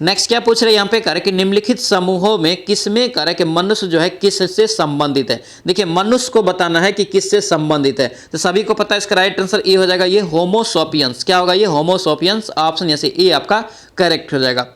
नेक्स्ट क्या पूछ रहे हैं यहाँ पे, कह रहे कि निम्नलिखित समूहों में किसमें कह रहे कि मनुष्य जो है किससे संबंधित है। देखिए मनुष्य को बताना है कि किससे संबंधित है, तो सभी को पता है इसका राइट आंसर ए हो जाएगा, ये होमो सैपियंस। क्या होगा, ये होमो सैपियंस। ऑप्शन यहाँ से ए आपका करेक्ट हो जाएगा।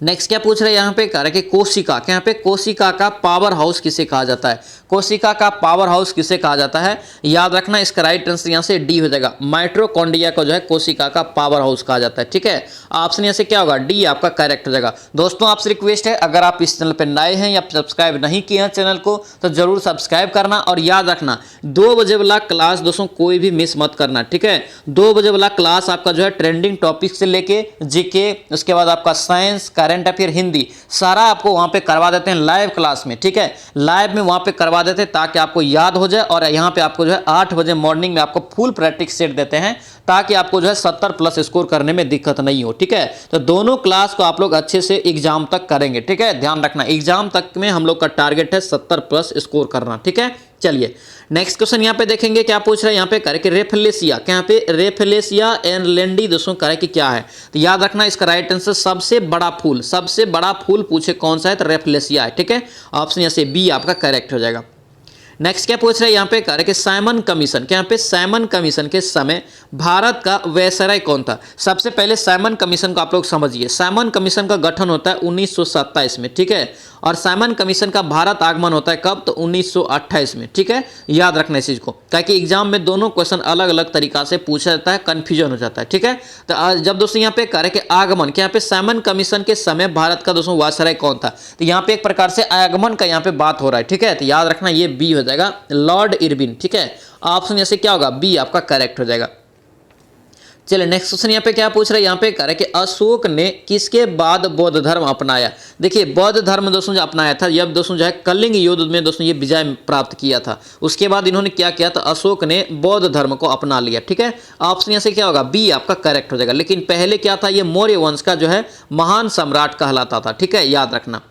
नेक्स्ट क्या पूछ रहे हैं यहाँ पे, कह रहे कि कोशिका, क्या यहाँ पे कोशिका का पावर हाउस किसे कहा जाता है। कोशिका का पावर हाउस किसे कहा जाता है, याद रखना इसका राइट आंसर यहाँ से डी हो जाएगा, माइटोकॉन्ड्रिया को जो है कोशिका का पावर हाउस कहा जाता है। ठीक है, ऑप्शन यहाँ से क्या होगा, डी आपका करेक्ट हो जाएगा। दोस्तों आपसे रिक्वेस्ट है, अगर आप इस चैनल पर नए हैं या सब्सक्राइब नहीं किए हैं चैनल को तो जरूर सब्सक्राइब करना, और याद रखना 2 बजे वाला क्लास दोस्तों कोई भी मिस मत करना। ठीक है, 2 बजे वाला क्लास आपका जो है ट्रेंडिंग टॉपिक से लेके जीके, उसके बाद आपका साइंस, करंट अफेयर, हिंदी, सारा आपको वहां पे करवा देते हैं लाइव क्लास में। ठीक है, लाइव में वहां पे करवा देते हैं ताकि आपको याद हो जाए, और यहाँ पे आपको जो है 8 बजे मॉर्निंग में आपको फुल प्रैक्टिस सेट देते हैं ताकि आपको जो है 70+ स्कोर करने में दिक्कत नहीं हो। ठीक है, तो दोनों क्लास को आप लोग अच्छे से एग्जाम तक करेंगे। ठीक है, ध्यान रखना एग्जाम तक में हम लोग का टारगेट है 70+ स्कोर करना। ठीक है, चलिए नेक्स्ट क्वेश्चन यहाँ पे देखेंगे क्या पूछ रहा है यहाँ पे, करे कि रेफलेसिया, क्या यहाँ पे रेफलेसिया एनलेंडी दोस्तों करे कि क्या है, तो याद रखना इसका राइट आंसर सबसे बड़ा फूल, सबसे बड़ा फूल पूछे कौन सा है तो रेफलेसिया है। ठीक है, ऑप्शन यहाँ से बी आपका करेक्ट हो जाएगा। नेक्स्ट क्या पूछ रहे हैं यहाँ पे, कह रहे कि साइमन कमीशन, क्या यहाँ पे साइमन कमीशन के समय भारत का वायसराय कौन था। सबसे पहले साइमन कमीशन को आप लोग समझिए, साइमन कमीशन का गठन होता है 1927 में। ठीक है, और साइमन कमीशन का भारत आगमन होता है कब, तो 1928 में। ठीक है, याद रखना इस चीज को, ताकि एग्जाम में दोनों क्वेश्चन अलग अलग तरीका से पूछा जाता है, कंफ्यूजन हो जाता है। ठीक है, तो जब दोस्तों यहाँ पे कह रहे कि आगमन, क्या यहाँ पे साइमन कमीशन के समय भारत का दोस्तों वायसराय कौन था, तो यहाँ पे एक प्रकार से आगमन का यहाँ पे बात हो रहा है। ठीक है, तो याद रखना ये बी हो जाएगा, लॉर्ड इरविन। ठीक है, ऑप्शन जैसे क्या होगा, बी आपका करेक्ट हो जाएगा। चलिए नेक्स्ट क्वेश्चन यहाँ पे क्या पूछ रहे हैं यहाँ पे, कह रहे कि अशोक ने किसके बाद बौद्ध धर्म अपनाया। देखिए बौद्ध धर्म दोस्तों जो अपनाया था जब दोस्तों जो है कलिंग युद्ध में दोस्तों ये विजय प्राप्त किया था, उसके बाद इन्होंने क्या किया था, अशोक ने बौद्ध धर्म को अपना लिया। ठीक है, ऑप्शन यहाँ से क्या होगा, बी आपका करेक्ट हो जाएगा। लेकिन पहले क्या था, ये मौर्य वंश का जो है महान सम्राट कहलाता था। ठीक है, याद रखना।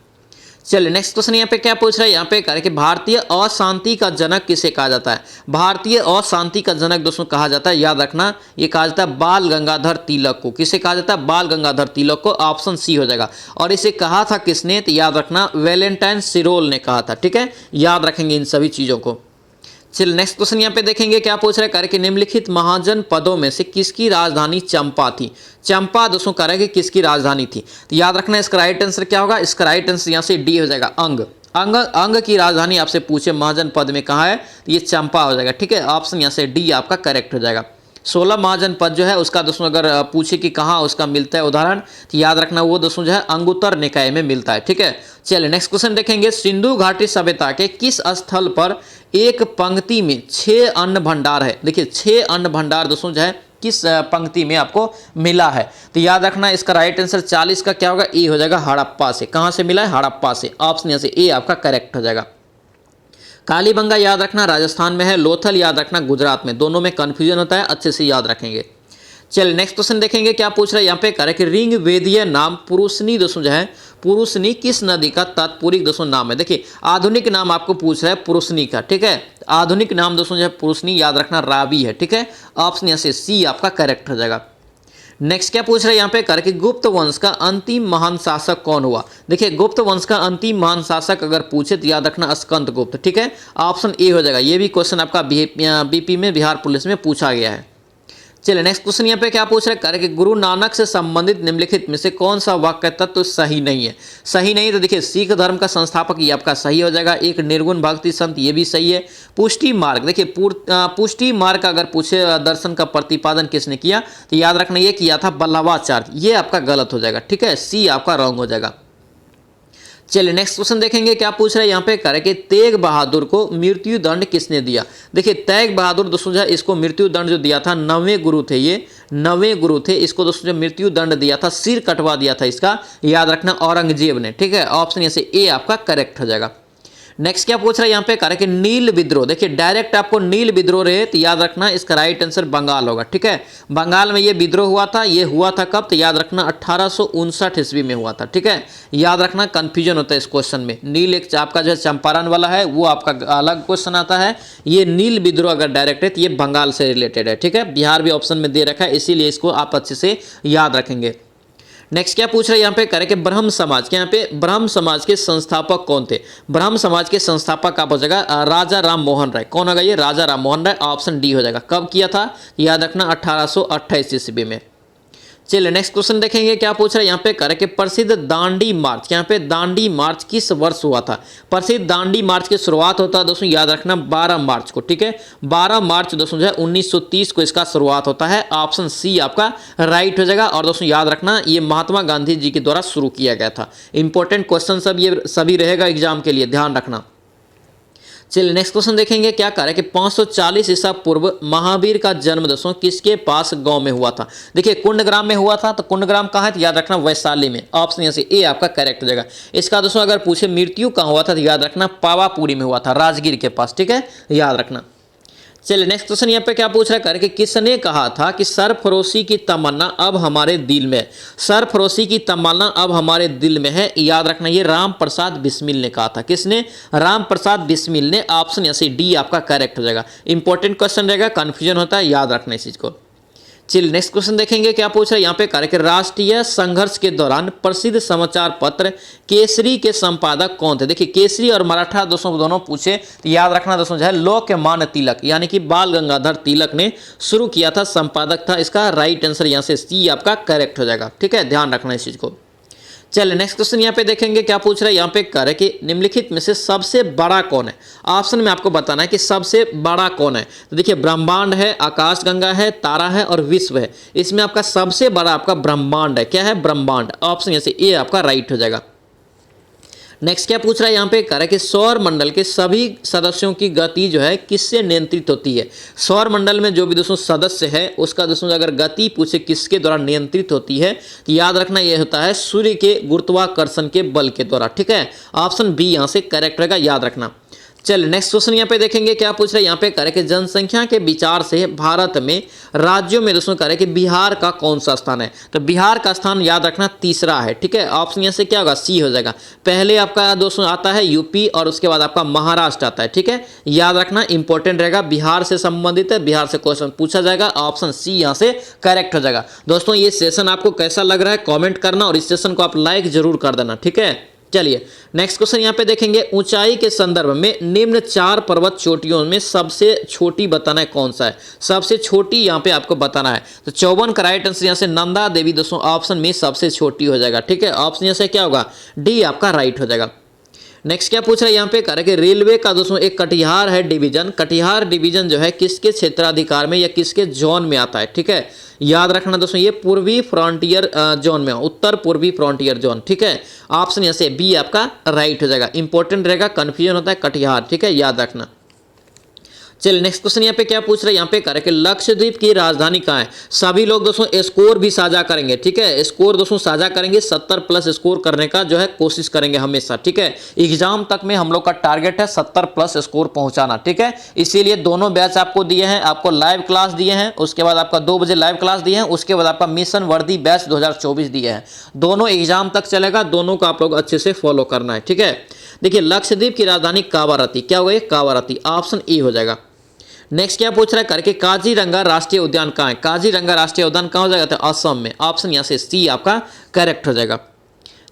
चलिए नेक्स्ट क्वेश्चन यहाँ पे क्या पूछ रहा है यहाँ पे, कह रहे कि भारतीय अशांति का जनक किसे कहा जाता है। भारतीय अशांति का जनक दोस्तों कहा जाता है, याद रखना ये कहा जाता है बाल गंगाधर तिलक को। किसे कहा जाता है, बाल गंगाधर तिलक को। ऑप्शन सी हो जाएगा। और इसे कहा था किसने, तो याद रखना वैलेंटाइन सिरोल ने कहा था। ठीक है, याद रखेंगे इन सभी चीजों को। चलिए नेक्स्ट क्वेश्चन यहाँ पे देखेंगे क्या पूछ रहे हैं, कि निम्नलिखित महाजन पदों में से किसकी राजधानी चंपा थी। चंपा दोस्तों कह रहे हैं कि किसकी राजधानी थी, तो याद रखना इसका राइट आंसर क्या होगा, इसका राइट आंसर यहाँ से डी हो जाएगा, अंग की राजधानी आपसे पूछे महाजन पद में कहाँ है, तो ये चंपा हो जाएगा। ठीक है, ऑप्शन यहाँ से डी आपका करेक्ट हो जाएगा। 16 महाजन पद जो है उसका दोस्तों अगर पूछे कि कहाँ उसका मिलता है उदाहरण, तो याद रखना वो दोस्तों जो है अंगुत्तर निकाय में मिलता है। ठीक है, चलिए नेक्स्ट क्वेश्चन देखेंगे, सिंधु घाटी सभ्यता के किस स्थल पर एक पंक्ति में 6 अन्न भंडार है। देखिए 6 अन्न भंडार दोस्तों जो है किस पंक्ति में आपको मिला है। तो याद रखना इसका राइट आंसर 40 का क्या होगा, ए हो जाएगा हड़प्पा से। कहां से मिला है, हड़प्पा से। ऑप्शन यहाँ से ए आपका करेक्ट हो जाएगा। कालीबंगा याद रखना राजस्थान में है, लोथल याद रखना गुजरात में। दोनों में कंफ्यूजन होता है, अच्छे से याद रखेंगे। चलिए नेक्स्ट क्वेश्चन देखेंगे क्या पूछ रहा है यहाँ पे, करें कि ऋग वेदीय नाम पुरुषनी दोस्तों जो है, पुरुषनी किस नदी का तात्पुरिक दोस्तों नाम है। देखिए आधुनिक नाम आपको पूछ रहा है पुरुषनी का, ठीक है। आधुनिक नाम दोस्तों जो है पुरुषनी, याद रखना रावी है, ठीक है। ऑप्शन यहाँ से सी आपका करेक्ट हो जाएगा। नेक्स्ट क्या पूछ रहे हैं यहाँ पे, करके गुप्त वंश का अंतिम महान शासक कौन हुआ। देखिए गुप्त वंश का अंतिम महान शासक अगर पूछे तो याद रखना स्कंद गुप्त, ठीक है। ऑप्शन ए हो जाएगा। ये भी क्वेश्चन आपका बीपी में, बिहार पुलिस में पूछा गया है। चलिए नेक्स्ट क्वेश्चन यहाँ पे क्या पूछ रहे हैं, करके गुरु नानक से संबंधित निम्नलिखित में से कौन सा वाक्य तत्व तो सही नहीं है। सही नहीं तो देखिए सिख धर्म का संस्थापक ये आपका सही हो जाएगा। एक निर्गुण भक्ति संत ये भी सही है। पुष्टि मार्ग, देखिए पुष्टि मार्ग का अगर पूछे दर्शन का प्रतिपादन किसने किया तो याद रखना ये किया था वल्लभाचार्य, ये आपका गलत हो जाएगा, ठीक है। सी आपका रॉन्ग हो जाएगा। चलिए नेक्स्ट क्वेश्चन देखेंगे क्या पूछ रहे हैं यहाँ पे, करें तेग बहादुर को मृत्यु दंड किसने दिया। देखिए तेग बहादुर दोस्तों जो इसको मृत्यु दंड जो दिया था, 9वें गुरु थे, ये 9वें गुरु थे, इसको दोस्तों जो मृत्यु दंड दिया था, सिर कटवा दिया था इसका, याद रखना औरंगजेब ने, ठीक है। ऑप्शन यहाँ से ए आपका करेक्ट हो जाएगा। नेक्स्ट क्या पूछ रहा है यहाँ पे, करें कि नील विद्रोह, देखिए डायरेक्ट आपको नील विद्रोह रहे तो याद रखना इसका राइट आंसर बंगाल होगा, ठीक है। बंगाल में ये विद्रोह हुआ था, ये हुआ था कब तो याद रखना 1859 ईस्वी में हुआ था, ठीक है। याद रखना कंफ्यूजन होता है इस क्वेश्चन में। नील एक आपका जो है चंपारण वाला है, वो आपका अलग क्वेश्चन आता है। ये नील विद्रोह अगर डायरेक्ट है तो ये बंगाल से रिलेटेड है, ठीक है। बिहार भी ऑप्शन में दे रखा है, इसीलिए इसको आप अच्छे से याद रखेंगे। नेक्स्ट क्या पूछ रहे हैं यहाँ पे, करें कि ब्रह्म समाज के, यहाँ पे ब्रह्म समाज के संस्थापक कौन थे। ब्रह्म समाज के संस्थापक आप हो जाएगा राजा राम मोहन राय। कौन होगा ये, राजा राम मोहन राय। ऑप्शन डी हो जाएगा। कब किया था याद रखना 1828 ईस्वी में। चलिए नेक्स्ट क्वेश्चन देखेंगे क्या पूछ रहा है यहाँ पे, करें कि प्रसिद्ध दांडी मार्च, यहाँ पे दांडी मार्च किस वर्ष हुआ था। प्रसिद्ध दांडी मार्च की शुरुआत होता है दोस्तों याद रखना 12 मार्च को, ठीक है। 12 मार्च दोस्तों जो है 1930 को इसका शुरुआत होता है। ऑप्शन सी आपका राइट हो जाएगा। और दोस्तों याद रखना ये महात्मा गांधी जी के द्वारा शुरू किया गया था। इंपॉर्टेंट क्वेश्चन सब ये सभी रहेगा एग्जाम के लिए, ध्यान रखना। चलिए नेक्स्ट क्वेश्चन देखेंगे क्या करें कि 540 ईसा पूर्व महावीर का जन्म दोस्तों किसके पास गांव में हुआ था। देखिए कुंडग्राम में हुआ था, तो कुंडग्राम कहाँ है तो याद रखना वैशाली में। ऑप्शन यहाँ से ए आपका करेक्ट हो जाएगा। इसका दोस्तों अगर पूछे मृत्यु कहाँ हुआ था तो याद रखना पावापुरी में हुआ था, राजगीर के पास, ठीक है, याद रखना। चलिए नेक्स्ट क्वेश्चन यहाँ पे क्या पूछ रहा है, करके किसने कहा था कि सरफरोशी की तमन्ना अब हमारे दिल में है। सरफरोशी की तमन्ना अब हमारे दिल में है, याद रखना ये राम प्रसाद बिस्मिल ने कहा था। किसने, राम प्रसाद बिस्मिल ने। ऑप्शन यहाँ से डी आपका करेक्ट हो जाएगा। इंपॉर्टेंट क्वेश्चन रहेगा, कंफ्यूजन होता है, याद रखना इस चीज को। चलिए नेक्स्ट क्वेश्चन देखेंगे क्या पूछ रहा है यहाँ पे, करें कि राष्ट्रीय संघर्ष के दौरान प्रसिद्ध समाचार पत्र केसरी के संपादक कौन थे। देखिए केसरी और मराठा दोस्तों दोनों पूछे तो याद रखना दोस्तों जो है लोकमान्य तिलक यानी कि बाल गंगाधर तिलक ने शुरू किया था, संपादक था। इसका राइट आंसर यहाँ से सी आपका करेक्ट हो जाएगा, ठीक है, ध्यान रखना इस चीज को। चलिए नेक्स्ट क्वेश्चन यहाँ पे देखेंगे क्या पूछ रहा है यहाँ पे, करें कि निम्नलिखित में से सबसे बड़ा कौन है। ऑप्शन में आपको बताना है कि सबसे बड़ा कौन है। तो देखिए ब्रह्मांड है, आकाशगंगा है, तारा है और विश्व है। इसमें आपका सबसे बड़ा आपका ब्रह्मांड है। क्या है, ब्रह्मांड। ऑप्शन यहाँ से ए आपका राइट हो जाएगा। नेक्स्ट क्या पूछ रहा है यहाँ पे, करें कि सौर मंडल के सभी सदस्यों की गति जो है किससे नियंत्रित होती है। सौर मंडल में जो भी दोस्तों सदस्य है उसका दोस्तों अगर गति पूछे किसके द्वारा नियंत्रित होती है तो याद रखना यह होता है सूर्य के गुरुत्वाकर्षण के बल के द्वारा, ठीक है। ऑप्शन बी यहाँ से करेक्ट रहेगा, याद रखना। चलिए नेक्स्ट क्वेश्चन यहाँ पे देखेंगे क्या पूछ रहे हैं यहाँ पे, करें कि जनसंख्या के विचार से भारत में राज्यों में दोस्तों करें कि बिहार का कौन सा स्थान है। तो बिहार का स्थान याद रखना तीसरा है, ठीक है। ऑप्शन यहाँ से क्या होगा, सी हो जाएगा। पहले आपका दोस्तों आता है यूपी और उसके बाद आपका महाराष्ट्र आता है, ठीक है, याद रखना, इंपॉर्टेंट रहेगा, बिहार से संबंधित है, बिहार से क्वेश्चन पूछा जाएगा। ऑप्शन सी यहाँ से करेक्ट हो जाएगा। दोस्तों ये सेशन आपको कैसा लग रहा है कॉमेंट करना और इस सेशन को आप लाइक जरूर कर देना, ठीक है। चलिए नेक्स्ट क्वेश्चन यहाँ पे देखेंगे, ऊंचाई के संदर्भ में निम्न 4 पर्वत चोटियों में सबसे छोटी बताना है कौन सा है। सबसे छोटी यहाँ पे आपको बताना है। तो 54 का राइट आंसर यहाँ से नंदा देवी दोस्तों ऑप्शन में सबसे छोटी हो जाएगा, ठीक है। ऑप्शन यहाँ से क्या होगा, डी आपका राइट हो जाएगा। नेक्स्ट क्या पूछ रहा है यहाँ पे, करें कि रेलवे का दोस्तों एक कटिहार है डिवीजन। कटिहार डिवीजन जो है किसके क्षेत्राधिकार में या किसके जोन में आता है, ठीक है, याद रखना दोस्तों ये पूर्वी फ्रंटियर जोन में, उत्तर पूर्वी फ्रंटियर जोन, ठीक है। ऑप्शन यहाँ से बी आपका राइट हो जाएगा। इंपॉर्टेंट रहेगा, कंफ्यूजन होता है कटिहार, ठीक है, याद रखना। चलिए नेक्स्ट क्वेश्चन यहाँ पे क्या पूछ रहे हैं, यहाँ पे करें कि लक्षद्वीप की राजधानी कहाँ है। सभी लोग दोस्तों स्कोर भी साझा करेंगे, ठीक है, स्कोर दोस्तों साझा करेंगे, 70 प्लस स्कोर करने का जो है कोशिश करेंगे हमेशा, ठीक है। एग्जाम तक में हम लोग का टारगेट है 70 प्लस स्कोर पहुंचाना, ठीक है। इसीलिए दोनों बैच आपको दिए हैं, आपको लाइव क्लास दिए हैं, उसके बाद आपका 2 बजे लाइव क्लास दिए हैं, उसके बाद आपका मिशन वर्दी बैच 2024 दिए हैं। दोनों एग्जाम तक चलेगा, दोनों को आप लोग अच्छे से फॉलो करना है, ठीक है। देखिए लक्षद्वीप की राजधानी कावारती, क्या होगा, कावारती, ऑप्शन ए हो जाएगा। नेक्स्ट क्या पूछ रहा है करके काजीरंगा राष्ट्रीय उद्यान कहाँ है। काजीरंगा राष्ट्रीय उद्यान कहाँ हो जाएगा, तो असम में, ऑप्शन यहाँ से सी आपका करेक्ट हो जाएगा।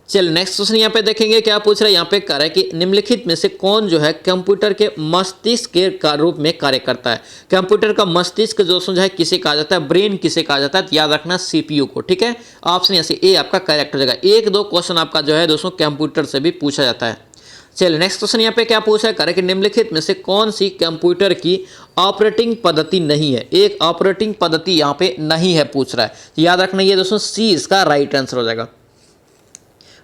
चलिए नेक्स्ट क्वेश्चन यहाँ पे देखेंगे क्या पूछ रहा है, यहाँ पे कह रहा है कि निम्नलिखित में से कौन जो है कंप्यूटर के मस्तिष्क के रूप में कार्य करता है। कंप्यूटर का मस्तिष्क दोस्तों जो है किसे कहा जाता है, ब्रेन किसे कहा जाता है, तो याद रखना सीपीयू को, ठीक है। ऑप्शन यहाँ से ए आपका करेक्ट हो जाएगा। 1-2 क्वेश्चन आपका जो है दोस्तों कंप्यूटर से भी पूछा जाता है। चलिए नेक्स्ट क्वेश्चन यहाँ पे क्या पूछा है, करें कि निम्नलिखित में से कौन सी कंप्यूटर की ऑपरेटिंग पद्धति नहीं है। एक ऑपरेटिंग पद्धति यहाँ पे नहीं है पूछ रहा है, तो याद रखना ये दोस्तों सी इसका राइट आंसर हो जाएगा।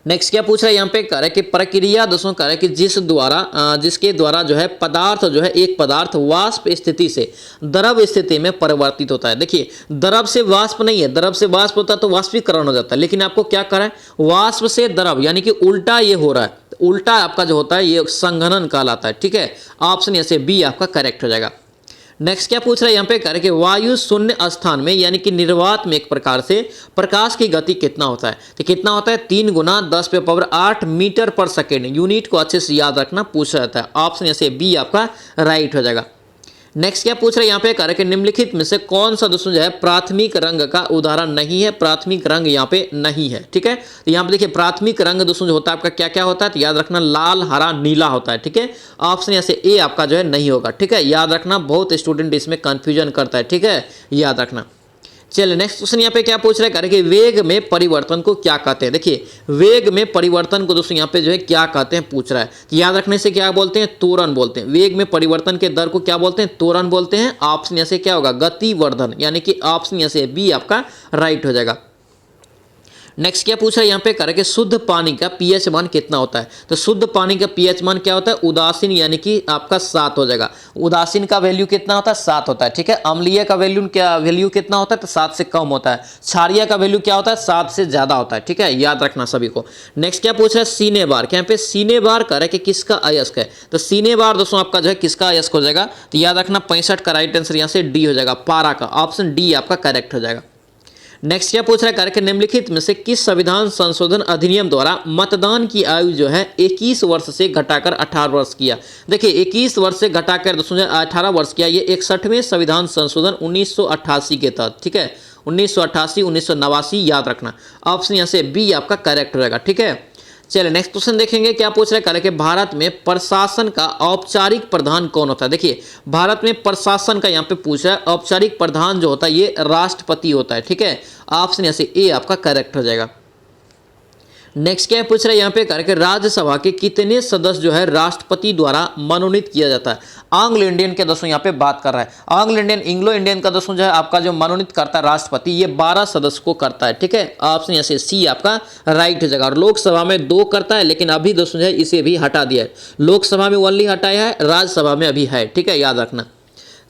नेक्स्ट क्या पूछ रहा है यहाँ पे, कह रहा है कि प्रक्रिया दोस्तों कह रहा है कि जिसके द्वारा जो है पदार्थ जो है एक पदार्थ वाष्प स्थिति से द्रव स्थिति में परिवर्तित होता है। देखिए द्रव से वाष्प नहीं है, द्रव से वाष्प होता है तो वाष्पीकरण हो जाता है, लेकिन आपको क्या करा है, वाष्प से द्रव, यानी कि उल्टा ये हो रहा है, उल्टा आपका जो होता है ये संघनन कहलाता है, ठीक है। ऑप्शन यहाँ से बी आपका करेक्ट हो जाएगा। नेक्स्ट क्या पूछ रहा है यहाँ पे, कह रहे कि वायु शून्य स्थान में यानी कि निर्वात में एक प्रकार से प्रकाश की गति कितना होता है, तो कितना होता है, 3 × 10⁸ मीटर पर सेकेंड। यूनिट को अच्छे से याद रखना पूछा जाता है, ऑप्शन यहाँ से बी आपका राइट हो जाएगा। नेक्स्ट क्या पूछ रहे हैं यहाँ पे, कह रहे कि निम्नलिखित में से कौन सा दोस्तों जो है प्राथमिक रंग का उदाहरण नहीं है। प्राथमिक रंग यहाँ पे नहीं है, ठीक है। तो यहाँ पे देखिए प्राथमिक रंग दोस्तों जो होता है आपका क्या क्या होता है, तो याद रखना लाल, हरा, नीला होता है, ठीक है। ऑप्शन यहाँ से ए आपका जो है नहीं होगा, ठीक है, याद रखना, बहुत स्टूडेंट इसमें कंफ्यूजन करता है, ठीक है, याद रखना। चलिए नेक्स्ट क्वेश्चन यहाँ पे क्या पूछ रहा है, कह रहे कि वेग में परिवर्तन को क्या कहते हैं। देखिए वेग में परिवर्तन को दोस्तों यहाँ पे जो है क्या कहते हैं पूछ रहा है, तो याद रखने से क्या बोलते हैं, त्वरण बोलते हैं। वेग में परिवर्तन के दर को क्या बोलते हैं, त्वरण बोलते हैं। ऑप्शन यहाँ से क्या होगा, गतिवर्धन, यानी कि ऑप्शन यहाँ से बी आपका राइट हो जाएगा। नेक्स्ट क्या पूछा है यहाँ पे, करें कि शुद्ध पानी का पीएच मान कितना होता है। तो शुद्ध पानी का पीएच मान क्या होता है, उदासीन, यानी कि आपका 7 हो जाएगा। उदासीन का वैल्यू कितना होता है, 7 होता है, ठीक है। अम्लीय का वैल्यू कितना होता है, तो 7 से कम होता है। क्षारीय का वैल्यू क्या होता है, 7 से ज्यादा होता है, ठीक है, याद रखना सभी को। नेक्स्ट क्या पूछ रहा है, सीने बार, यहाँ पे सीने बार करें कि किसका अयस्क है। तो सीने बार दोस्तों आपका जो है किसका अयस्क हो जाएगा, तो याद रखना 65 का राइट आंसर यहाँ से डी हो जाएगा, पारा का, ऑप्शन डी आपका करेक्ट हो जाएगा। नेक्स्ट क्या पूछ रहा है, कार्यक्रम निम्नलिखित में से किस संविधान संशोधन अधिनियम द्वारा मतदान की आयु जो है 21 वर्ष से घटाकर 18 वर्ष किया। देखिए 21 वर्ष से घटाकर 18 वर्ष किया, ये 61वें संविधान संशोधन 1988 के तहत, ठीक है, 1988 1989 याद रखना। ऑप्शन यहाँ से बी आपका करेक्ट रहेगा, ठीक है। चलिए नेक्स्ट क्वेश्चन देखेंगे क्या पूछ रहे हैं, कि भारत में प्रशासन का औपचारिक प्रधान कौन होता है। देखिए भारत में प्रशासन का यहाँ पे पूछा है, औपचारिक प्रधान जो होता है ये राष्ट्रपति होता है, ठीक है। ऑप्शन यहाँ से ए आपका करेक्ट हो जाएगा। नेक्स्ट क्या पूछ रहा है यहाँ पे, करके राज्यसभा के कितने सदस्य जो है राष्ट्रपति द्वारा मनोनीत किया जाता है। एंग्लो इंडियन के दोस्तों यहाँ पे बात कर रहा है। एंग्लो इंडियन का दोस्तों जो है आपका जो मनोनीत करता है राष्ट्रपति, ये 12 सदस्य को करता है, ठीक है। ऑप्शन यहाँ से सी आपका राइट हो जाएगा। और लोकसभा में 2 करता है, लेकिन अभी दोस्तों जो है इसे भी हटा दिया है। लोकसभा में ओनली हटाया है, राज्यसभा में अभी है, ठीक है, याद रखना।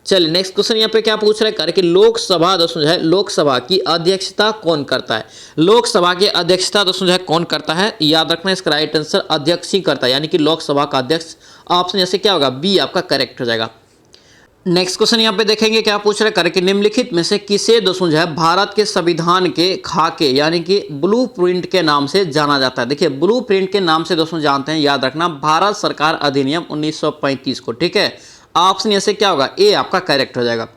चलिए नेक्स्ट क्वेश्चन यहाँ पे क्या पूछ रहा है, कि लोकसभा दोस्तों जो है लोकसभा की अध्यक्षता कौन करता है। लोकसभा की अध्यक्षता दोस्तों जो है कौन करता है, याद रखना, इसका राइट आंसर अध्यक्ष ही करता है, यानी कि लोकसभा का अध्यक्ष। ऑप्शन जैसे क्या होगा, बी आपका करेक्ट हो जाएगा। नेक्स्ट क्वेश्चन यहाँ पे देखेंगे क्या पूछ रहे हैं, कि निम्नलिखित में से किसे दोस्तों जो है भारत के संविधान के खाके यानी कि ब्लूप्रिंट के नाम से जाना जाता है। देखिए ब्लूप्रिंट के नाम से दोस्तों जानते हैं, याद रखना, भारत सरकार अधिनियम 1935 को, ठीक है। ऑप्शन यहाँ से क्या होगा, ए आपका करेक्ट हो जाएगा।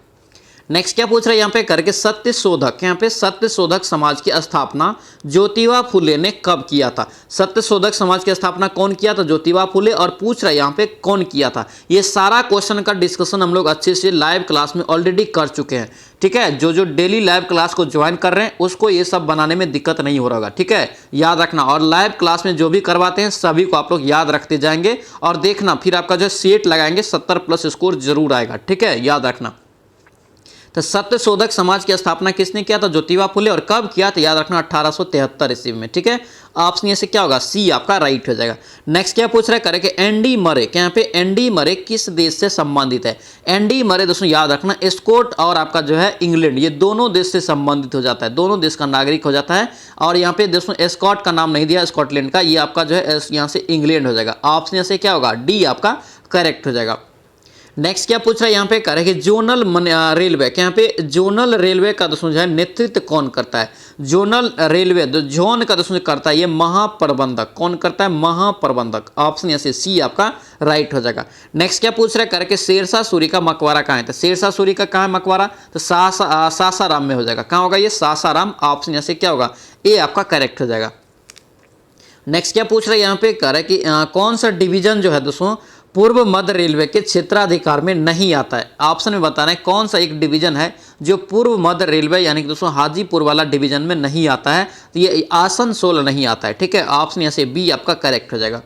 नेक्स्ट क्या पूछ रहा है यहाँ पे, करके सत्य शोधक, यहाँ पे सत्य शोधक समाज की स्थापना ज्योतिबा फुले ने कब किया था। सत्य शोधक समाज की स्थापना कौन किया था, ज्योतिबा फुले। और पूछ रहा है यहाँ पे कौन किया था। ये सारा क्वेश्चन का डिस्कशन हम लोग अच्छे से लाइव क्लास में ऑलरेडी कर चुके हैं, ठीक है। जो डेली लाइव क्लास को ज्वाइन कर रहे हैं उसको ये सब बनाने में दिक्कत नहीं हो रहा होगा, ठीक है, याद रखना। और लाइव क्लास में जो भी करवाते हैं सभी को आप लोग याद रखते जाएंगे और देखना, फिर आपका जो सेट लगाएंगे 70+ स्कोर जरूर आएगा, ठीक है, याद रखना। तो सत्यशोधक समाज की स्थापना किसने किया था? ज्योतिबा फुले। और कब किया? तो याद रखना 1873 ईस्वी में। ठीक है, ऑप्शन ये से क्या होगा? सी आपका राइट हो जाएगा। नेक्स्ट क्या पूछ रहा है? करें कि एंडी मरे, क्या यहाँ पे एंडी मरे किस देश से संबंधित है? एंडी मरे दोस्तों याद रखना स्कॉट और आपका जो है इंग्लैंड, ये दोनों देश से संबंधित हो जाता है, दोनों देश का नागरिक हो जाता है। और यहाँ पे दोस्तों स्कॉट का नाम नहीं दिया, स्कॉटलैंड का, ये आपका जो है यहाँ से इंग्लैंड हो जाएगा। ऑप्शन यहाँ से क्या होगा? डी आपका करेक्ट हो जाएगा। नेक्स्ट क्या पूछ रहा है यहाँ पे? करेंगे जोनल रेलवे, क्या यहाँ पे जोनल रेलवे का दोस्तों जो है नेतृत्व कौन करता है? जोनल रेलवे जोन का दोस्तों करता है ये महाप्रबंधक। कौन करता है? महाप्रबंधक। ऑप्शन यहाँ से सी आपका राइट हो जाएगा। नेक्स्ट क्या पूछ रहा है? करके शेरशाह सूरी का मकबरा कहाँ है? तो शेरशाह सूरी का कहाँ है मकबरा? तो सासाराम में हो जाएगा। कहाँ होगा ये? सासाराम। ऑप्शन यहाँ से क्या होगा? ए आपका करेक्ट हो जाएगा। नेक्स्ट क्या पूछ रहा है यहाँ पे? कह रहा है कि कौन सा डिवीजन जो है दोस्तों पूर्व मध्य रेलवे के क्षेत्राधिकार में नहीं आता है? ऑप्शन में बताना है कौन सा एक डिवीजन है जो पूर्व मध्य रेलवे यानी कि दोस्तों हाजीपुर वाला डिवीजन में नहीं आता है। तो ये आसनसोल नहीं आता है। ठीक है, ऑप्शन यहाँ से बी आपका करेक्ट हो जाएगा।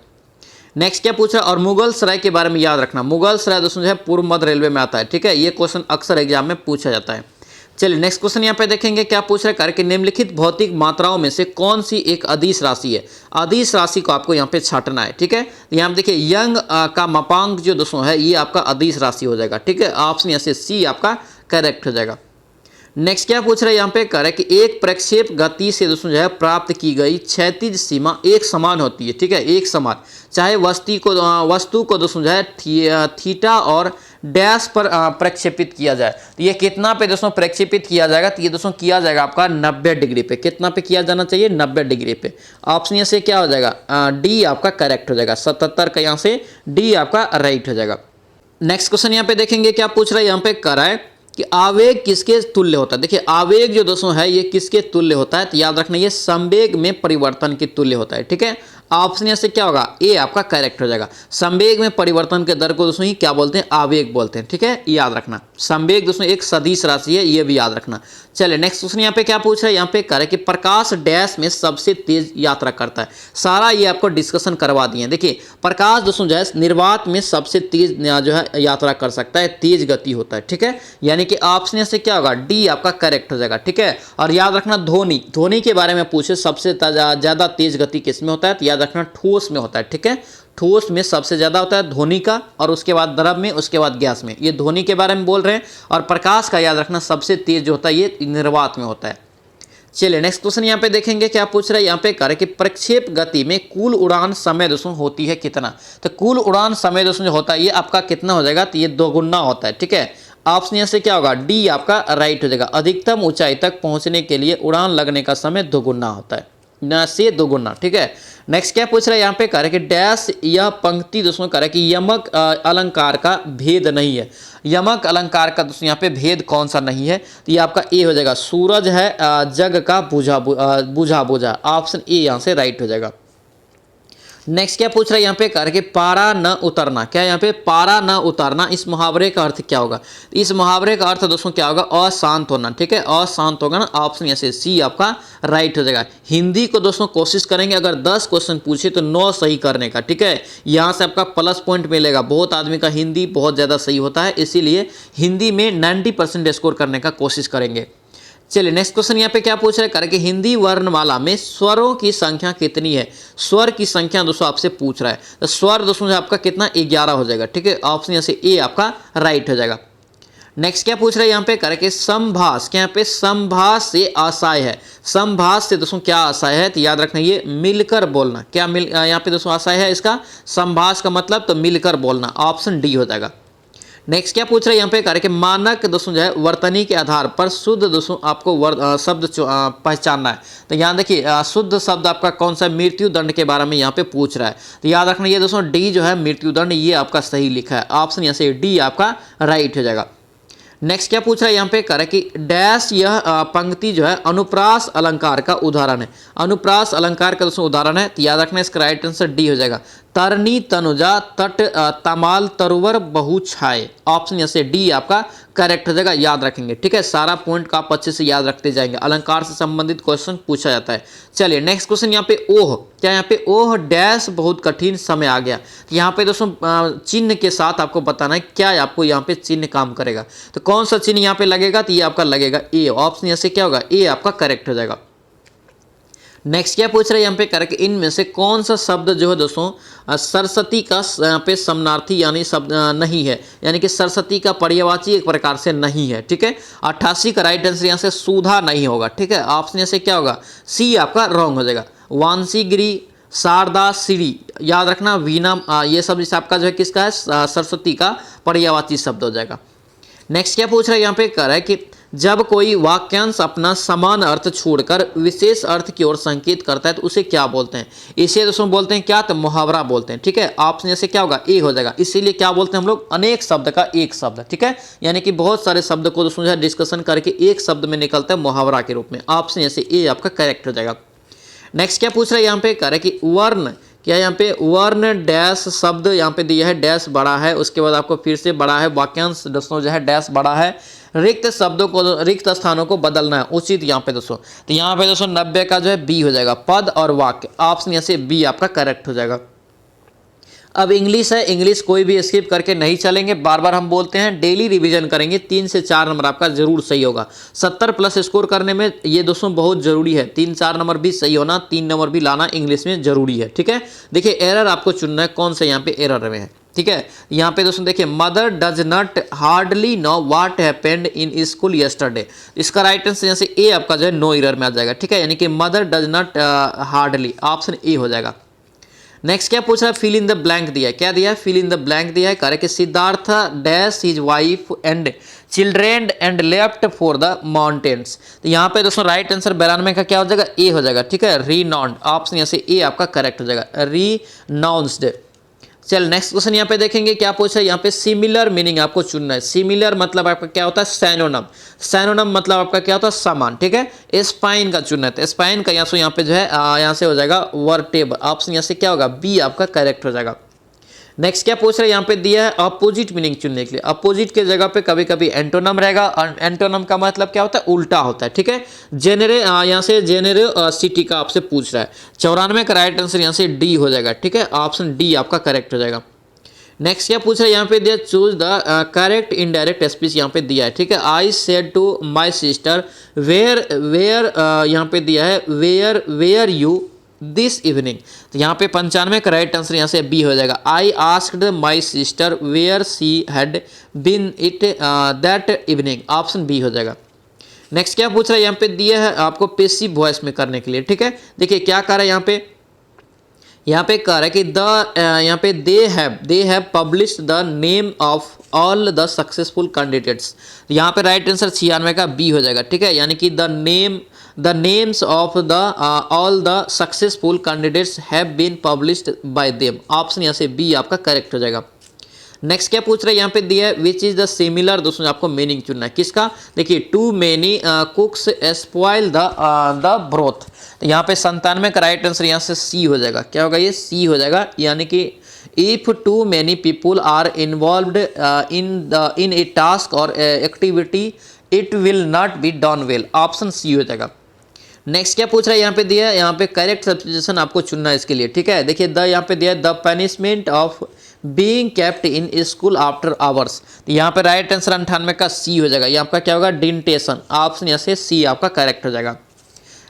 नेक्स्ट क्या पूछा? और मुगल सराय के बारे में याद रखना, मुगल सराय दोस्तों जो है पूर्व मध्य रेलवे में आता है। ठीक है, ये क्वेश्चन अक्सर एग्जाम में पूछा जाता है। चलिए नेक्स्ट क्वेश्चन यहाँ पे देखेंगे क्या पूछ रहा है? करके निम्नलिखित भौतिक मात्राओं में से कौन सी एक अदिश राशि है? अदिश राशि को आपको यहाँ पे छांटना है। ठीक है, यहाँ पे देखिए यंग का मापांक जो दोस्तों है ये आपका अदिश राशि हो जाएगा। ठीक है, ऑप्शन यहाँ से सी आपका करेक्ट हो जाएगा। नेक्स्ट क्या पूछ रहा है यहाँ पे? कह रहा है कि एक प्रक्षेप गति से दोस्तों जो है प्राप्त की गई क्षैतिज सीमा एक समान होती है। ठीक है, एक समान, चाहे वस्तु को दोस्तों जो है थीटा और डैश पर प्रक्षेपित किया जाए। तो ये कितना पे दोस्तों प्रक्षेपित किया जाएगा? तो ये दोस्तों किया जाएगा आपका 90 डिग्री पे। कितना पे किया जाना चाहिए? 90 डिग्री पे। ऑप्शन यहाँ से क्या हो जाएगा? डी आपका करेक्ट हो जाएगा। 77 का यहाँ से डी आपका राइट हो जाएगा। नेक्स्ट क्वेश्चन यहाँ पे देखेंगे क्या पूछ रहा है यहाँ पे? कह रहा है कि आवेग किसके तुल्य होता है? देखिए आवेग जो दोस्तों है ये किसके तुल्य होता है? तो याद रखना ये संवेग में परिवर्तन के तुल्य होता है। ठीक है, ऑप्शन यहाँ से क्या होगा? ए आपका करेक्ट हो जाएगा। संवेग में परिवर्तन के दर को दोस्तों ही क्या बोलते हैं? आवेग बोलते हैं। ठीक है, याद रखना। संवेग दोस्तों एक सदिश राशि है, ये भी याद रखना। चलिए नेक्स्ट क्वेश्चन यहाँ पे क्या पूछ रहा है? यहाँ पे कह रहा है कि प्रकाश डैश में सबसे तेज यात्रा करता है। सारा ये आपको डिस्कशन करवा दिए। देखिए प्रकाश दोस्तों जो है निर्वात में सबसे तेज जो है यात्रा कर सकता है, तेज गति होता है। ठीक है, यानी कि ऑप्शन यहाँ से क्या होगा? डी आपका करेक्ट हो जाएगा। ठीक है, और याद रखना ध्वनि के बारे में पूछे सबसे ज्यादा तेज गति किस में होता है? तो याद रखना ठोस में होता है। ठीक है, ठोस में सबसे ज्यादा होता है ध्वनि का, और उसके बाद द्रव में, उसके बाद गैस में। ये ध्वनि के बारे में बोल रहे हैं। और प्रकाश का याद रखना सबसे तेज जो होता है ये निर्वात में होता है। चलिए नेक्स्ट क्वेश्चन यहाँ पे देखेंगे क्या पूछ रहा है? यहाँ पे कह रहा है कि प्रक्षेप गति में कुल उड़ान समय दोस्तों होती है कितना? तो कुल उड़ान समय दोस्तों जो होता है ये आपका कितना हो जाएगा? तो ये दोगुना होता है। ठीक है, ऑप्शन यहाँ से क्या होगा? डी आपका राइट हो जाएगा। अधिकतम ऊंचाई तक पहुंचने के लिए उड़ान लगने का समय दोगुना होता है, न से दोगुना। ठीक है, नेक्स्ट क्या पूछ रहा है यहाँ पे? कह रहा है कि डैश यह पंक्ति दोस्तों कह रहा है कि यमक अलंकार का भेद नहीं है। यमक अलंकार का दोस्तों यहाँ पे भेद कौन सा नहीं है? तो ये आपका ए हो जाएगा। सूरज है जग का बुझा बुझा। ऑप्शन ए यहाँ से राइट हो जाएगा। नेक्स्ट क्या पूछ रहा है यहाँ पे? कह रहा है कि पारा न उतरना, क्या यहाँ पे पारा न उतरना, इस मुहावरे का अर्थ क्या होगा? इस मुहावरे का अर्थ दोस्तों क्या होगा? अशांत होना। ठीक है, अशांत होगा ना। ऑप्शन यहाँ से सी आपका राइट हो जाएगा। हिंदी को दोस्तों कोशिश करेंगे अगर 10 क्वेश्चन पूछे तो 9 सही करने का। ठीक है, यहाँ से आपका प्लस पॉइंट मिलेगा। बहुत आदमी का हिंदी बहुत ज़्यादा सही होता है, इसीलिए हिंदी में 90% स्कोर करने का कोशिश करेंगे। चलिए नेक्स्ट क्वेश्चन यहाँ पे क्या पूछ रहा है? करके हिंदी वर्णमाला में स्वरों की संख्या कितनी है? स्वर की संख्या दोस्तों आपसे पूछ रहा है। तो स्वर दोस्तों आपका कितना? 11 हो जाएगा। ठीक है, ऑप्शन यहाँ से ए आपका राइट हो जाएगा। नेक्स्ट क्या पूछ रहा है यहाँ पे? करके संभाष, क्या यहाँ पे संभाष से आशय है? संभाष से दोस्तों क्या आशय है? तो याद रखना ये मिलकर बोलना। क्या यहाँ पे दोस्तों आशय है इसका? संभाष का मतलब तो मिलकर बोलना। ऑप्शन डी हो जाएगा। नेक्स्ट क्या पूछ रहे हैं यहाँ पे? कह रहे कि मानक दोस्तों जो है वर्तनी के आधार पर शुद्ध दोस्तों आपको शब्द पहचानना है। तो यहाँ देखिए शुद्ध शब्द आपका कौन सा? मृत्यु दंड के बारे में यहाँ पे पूछ रहा है। तो याद रखना ये दोस्तों डी जो है मृत्यु दंड, ये आपका सही लिखा है। ऑप्शन यहाँ से डी आपका राइट हो जाएगा। नेक्स्ट क्या पूछ रहा है यहाँ पे? कह रहा है कि डैश यह पंक्ति जो है अनुप्रास अलंकार का उदाहरण है। अनुप्रास अलंकार का दोस्तों उदाहरण है। तो याद रखना इसका राइट आंसर डी हो जाएगा। तरनी तनुजा तट तमाल तरुवर बहु छाए। ऑप्शन यहाँ से डी आपका करेक्ट हो जाएगा, याद रखेंगे। ठीक है, सारा पॉइंट का आप अच्छे से याद रखते जाएंगे, अलंकार से संबंधित क्वेश्चन पूछा जाता है। चलिए नेक्स्ट क्वेश्चन यहाँ पे ओह, क्या यहाँ पे ओह डैश बहुत कठिन समय आ गया। तो यहाँ पे दोस्तों चिन्ह के साथ आपको बताना है क्या आपको यहाँ पे चिन्ह काम करेगा। तो कौन सा चिन्ह यहाँ पे लगेगा, तो ये आपका लगेगा ए। ऑप्शन यहाँ से क्या होगा, ए आपका करेक्ट हो जाएगा। नेक्स्ट क्या पूछ रहे हैं यहाँ पे, करेक्ट इनमें से कौन सा शब्द जो है दोस्तों सरस्वती का यहाँ पे समानार्थी यानी शब्द नहीं है, यानी कि सरस्वती का पर्यायवाची एक प्रकार से नहीं है। ठीक है, 88 का राइट आंसर यहाँ से सुधा नहीं होगा। ठीक है, ऑप्शन यहाँ से क्या होगा, सी आपका रॉन्ग हो जाएगा। वांसीगिरी, शारदा, सीढ़ी, याद रखना वीणा, ये सब इस आपका जो है किसका है, सरस्वती का पर्यायवाची शब्द हो जाएगा। नेक्स्ट क्या पूछ रहा है यहाँ पे, कर है कि जब कोई वाक्यांश अपना समान अर्थ छोड़कर विशेष अर्थ की ओर संकेत करता है तो उसे क्या बोलते हैं। इसे दोस्तों बोलते हैं क्या, तो मुहावरा बोलते हैं। ठीक है, ऑप्शन जैसे क्या होगा, ए हो जाएगा। इसीलिए क्या बोलते हैं हम लोग, अनेक शब्द का एक शब्द। ठीक है, यानी कि बहुत सारे शब्द को दोस्तों जो डिस्कशन करके एक शब्द में निकलता है मुहावरा के रूप में। ऑप्शन जैसे ए आपका करेक्ट हो जाएगा। नेक्स्ट क्या पूछ रहा है यहाँ पे, कह रहा है कि वर्ण, क्या यहाँ पे वर्ण डैश शब्द यहाँ पे दिया है, डैश बड़ा है, उसके बाद आपको फिर से बड़ा है, वाक्यांश दोस्तों जो है डैश बड़ा है, रिक्त शब्दों को, रिक्त स्थानों को बदलना है उचित यहाँ पे दोस्तों। तो यहाँ पे दोस्तों 90 का जो है बी हो जाएगा, पद और वाक्य। ऑप्शन यहाँ से बी आपका करेक्ट हो जाएगा। अब इंग्लिश है, इंग्लिश कोई भी स्किप करके नहीं चलेंगे, बार बार हम बोलते हैं डेली रिवीजन करेंगे, 3 से 4 नंबर आपका जरूर सही होगा। 70 प्लस स्कोर करने में ये दोस्तों बहुत जरूरी है, 3-4 नंबर भी सही होना, 3 नंबर भी लाना इंग्लिश में जरूरी है। ठीक है, देखिए एरर आपको चुनना है, कौन सा यहाँ पे एरर में है। ठीक है, यहाँ पे दोस्तों देखिए mother does not hardly know what happened in school yesterday. इसका राइट आंसर यहाँ से ए आपका जो है नो एरर में आ जाएगा। ठीक है, यानी कि mother does not hardly, option A हो जाएगा। नेक्स्ट क्या पूछ रहा है, फिल इन द ब्लैंक दिया है, क्या दिया है, फिल इन द ब्लैंक दिया है। कह कि Siddharth dash his wife and children and left for the mountains. तो यहाँ पे दोस्तों राइट आंसर 92 का क्या हो जाएगा, ए हो जाएगा। ठीक है, रीनाउंड, ऑप्शन यहाँ से ए आपका करेक्ट हो जाएगा, रीनाउंस्ड। चल नेक्स्ट क्वेश्चन यहाँ पे देखेंगे क्या पूछा है, यहाँ पे सिमिलर मीनिंग आपको चुनना है। सिमिलर मतलब आपका क्या होता है, सैनोनम। सैनोनम मतलब आपका क्या होता है, समान। ठीक है, स्पाइन का चुनना है, तो स्पाइन का यहाँ पे जो है यहाँ से हो जाएगा वर्टेब्रल। ऑप्शन यहाँ से क्या होगा, बी आपका करेक्ट हो जाएगा। नेक्स्ट क्या पूछ रहे हैं, यहाँ पे दिया है अपोजिट मीनिंग चुनने के लिए। अपोजिट के जगह पे कभी कभी एंटोनम रहेगा, और एंटोनम का मतलब क्या होता है, उल्टा होता है। ठीक है, यहाँ से जेनेरोसिटी का आपसे पूछ रहा है। 94 का राइट आंसर यहाँ से डी हो जाएगा। ठीक है, ऑप्शन डी आपका करेक्ट हो जाएगा। नेक्स्ट क्या पूछ रहा है, यहाँ पे दिया choose the correct indirect speech यहाँ पे दिया है। ठीक है, I said to my sister where where, यहाँ पे दिया है वेयर यू दिस इवनिंग। तो यहाँ पे 95 का राइट आंसर यहाँ से बी हो जाएगा। I asked my sister where she had been it that evening, option b हो जाएगा। नेक्स्ट क्या पूछ रहा है, यहाँ पे दिया है आपको पेसिव वॉइस में करने के लिए। ठीक है, देखिए क्या कर रहा है यहाँ पे कह रहा है कि यहाँ पे they have published the name of all the successful candidates. यहाँ पे राइट आंसर 96 का बी हो जाएगा। ठीक है, यानी कि the names of the all the successful candidates have been published by them, option यहाँ से बी आपका करेक्ट हो जाएगा। नेक्स्ट क्या पूछ रहा है, यहाँ पे दिया है विच इज द सिमिलर, दोस्तों आपको मीनिंग चुनना है किसका। देखिए too many cooks spoil the broth. तो यहाँ पे 97 का राइट आंसर यहाँ से सी हो जाएगा। क्या होगा, ये सी हो जाएगा, यानी कि if too many people are involved in a task और activity it will not be done well, option C हो जाएगा। नेक्स्ट क्या पूछ रहा है, यहाँ पे दिया है, यहाँ पे करेक्ट सब्स्टिट्यूशन आपको चुनना है इसके लिए। ठीक है, देखिए द यहाँ पे दिया है the punishment of being kept in school after hours. तो यहाँ पे राइट आंसर 98 का सी हो जाएगा। ये आपका क्या होगा, डिटेंशन, ऑप्शन यहाँ से सी आपका करेक्ट हो जाएगा।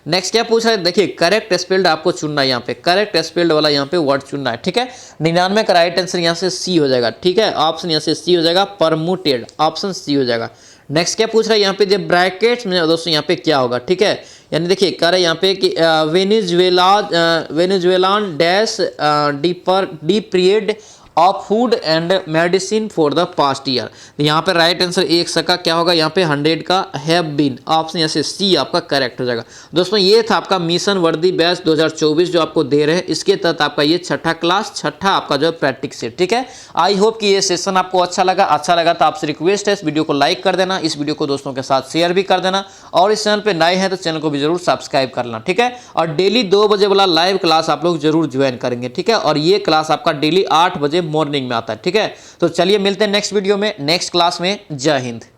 नेक्स्ट क्या पूछ रहा है, देखिए करेक्ट स्पेल्ड आपको चुनना है, यहाँ पे करेक्ट स्पेल्ड वाला यहाँ पे वर्ड चुनना है। ठीक है, 99 का राइट आंसर यहाँ से सी हो जाएगा। ठीक है, ऑप्शन यहाँ से सी हो जाएगा, परमुटेड, ऑप्शन सी हो जाएगा। नेक्स्ट क्या पूछ रहा है, यहाँ पे जब ब्रैकेट्स में दोस्तों यहाँ पे क्या होगा। ठीक है, यानी देखिए कह रहे हैं यहाँ पे कि Venezuelan dash deprived of food and medicine for the past year. यहाँ पे राइट आंसर 1 का क्या होगा, यहाँ पे 100 का हैव बीन, ऑप्शन यहाँ से सी आपका करेक्ट हो जाएगा। दोस्तों ये था आपका मिशन वर्दी बैच 2024 जो आपको दे रहे हैं, इसके तहत आपका ये छठा क्लास, छठा आपका जो है प्रैक्टिस सेट। ठीक है, आई होप कि ये सेशन आपको अच्छा लगा तो आपसे रिक्वेस्ट है इस वीडियो को लाइक कर देना, इस वीडियो को दोस्तों के साथ शेयर भी कर देना, और इस चैनल पे नए हैं तो चैनल को भी जरूर सब्सक्राइब कर लेना। ठीक है, और डेली 2 बजे वाला लाइव क्लास आप लोग जरूर ज्वाइन करेंगे। ठीक है, और ये क्लास आपका डेली 8 बजे मॉर्निंग में आता है। ठीक है, तो चलिए मिलते हैं नेक्स्ट वीडियो में, नेक्स्ट क्लास में। जय हिंद।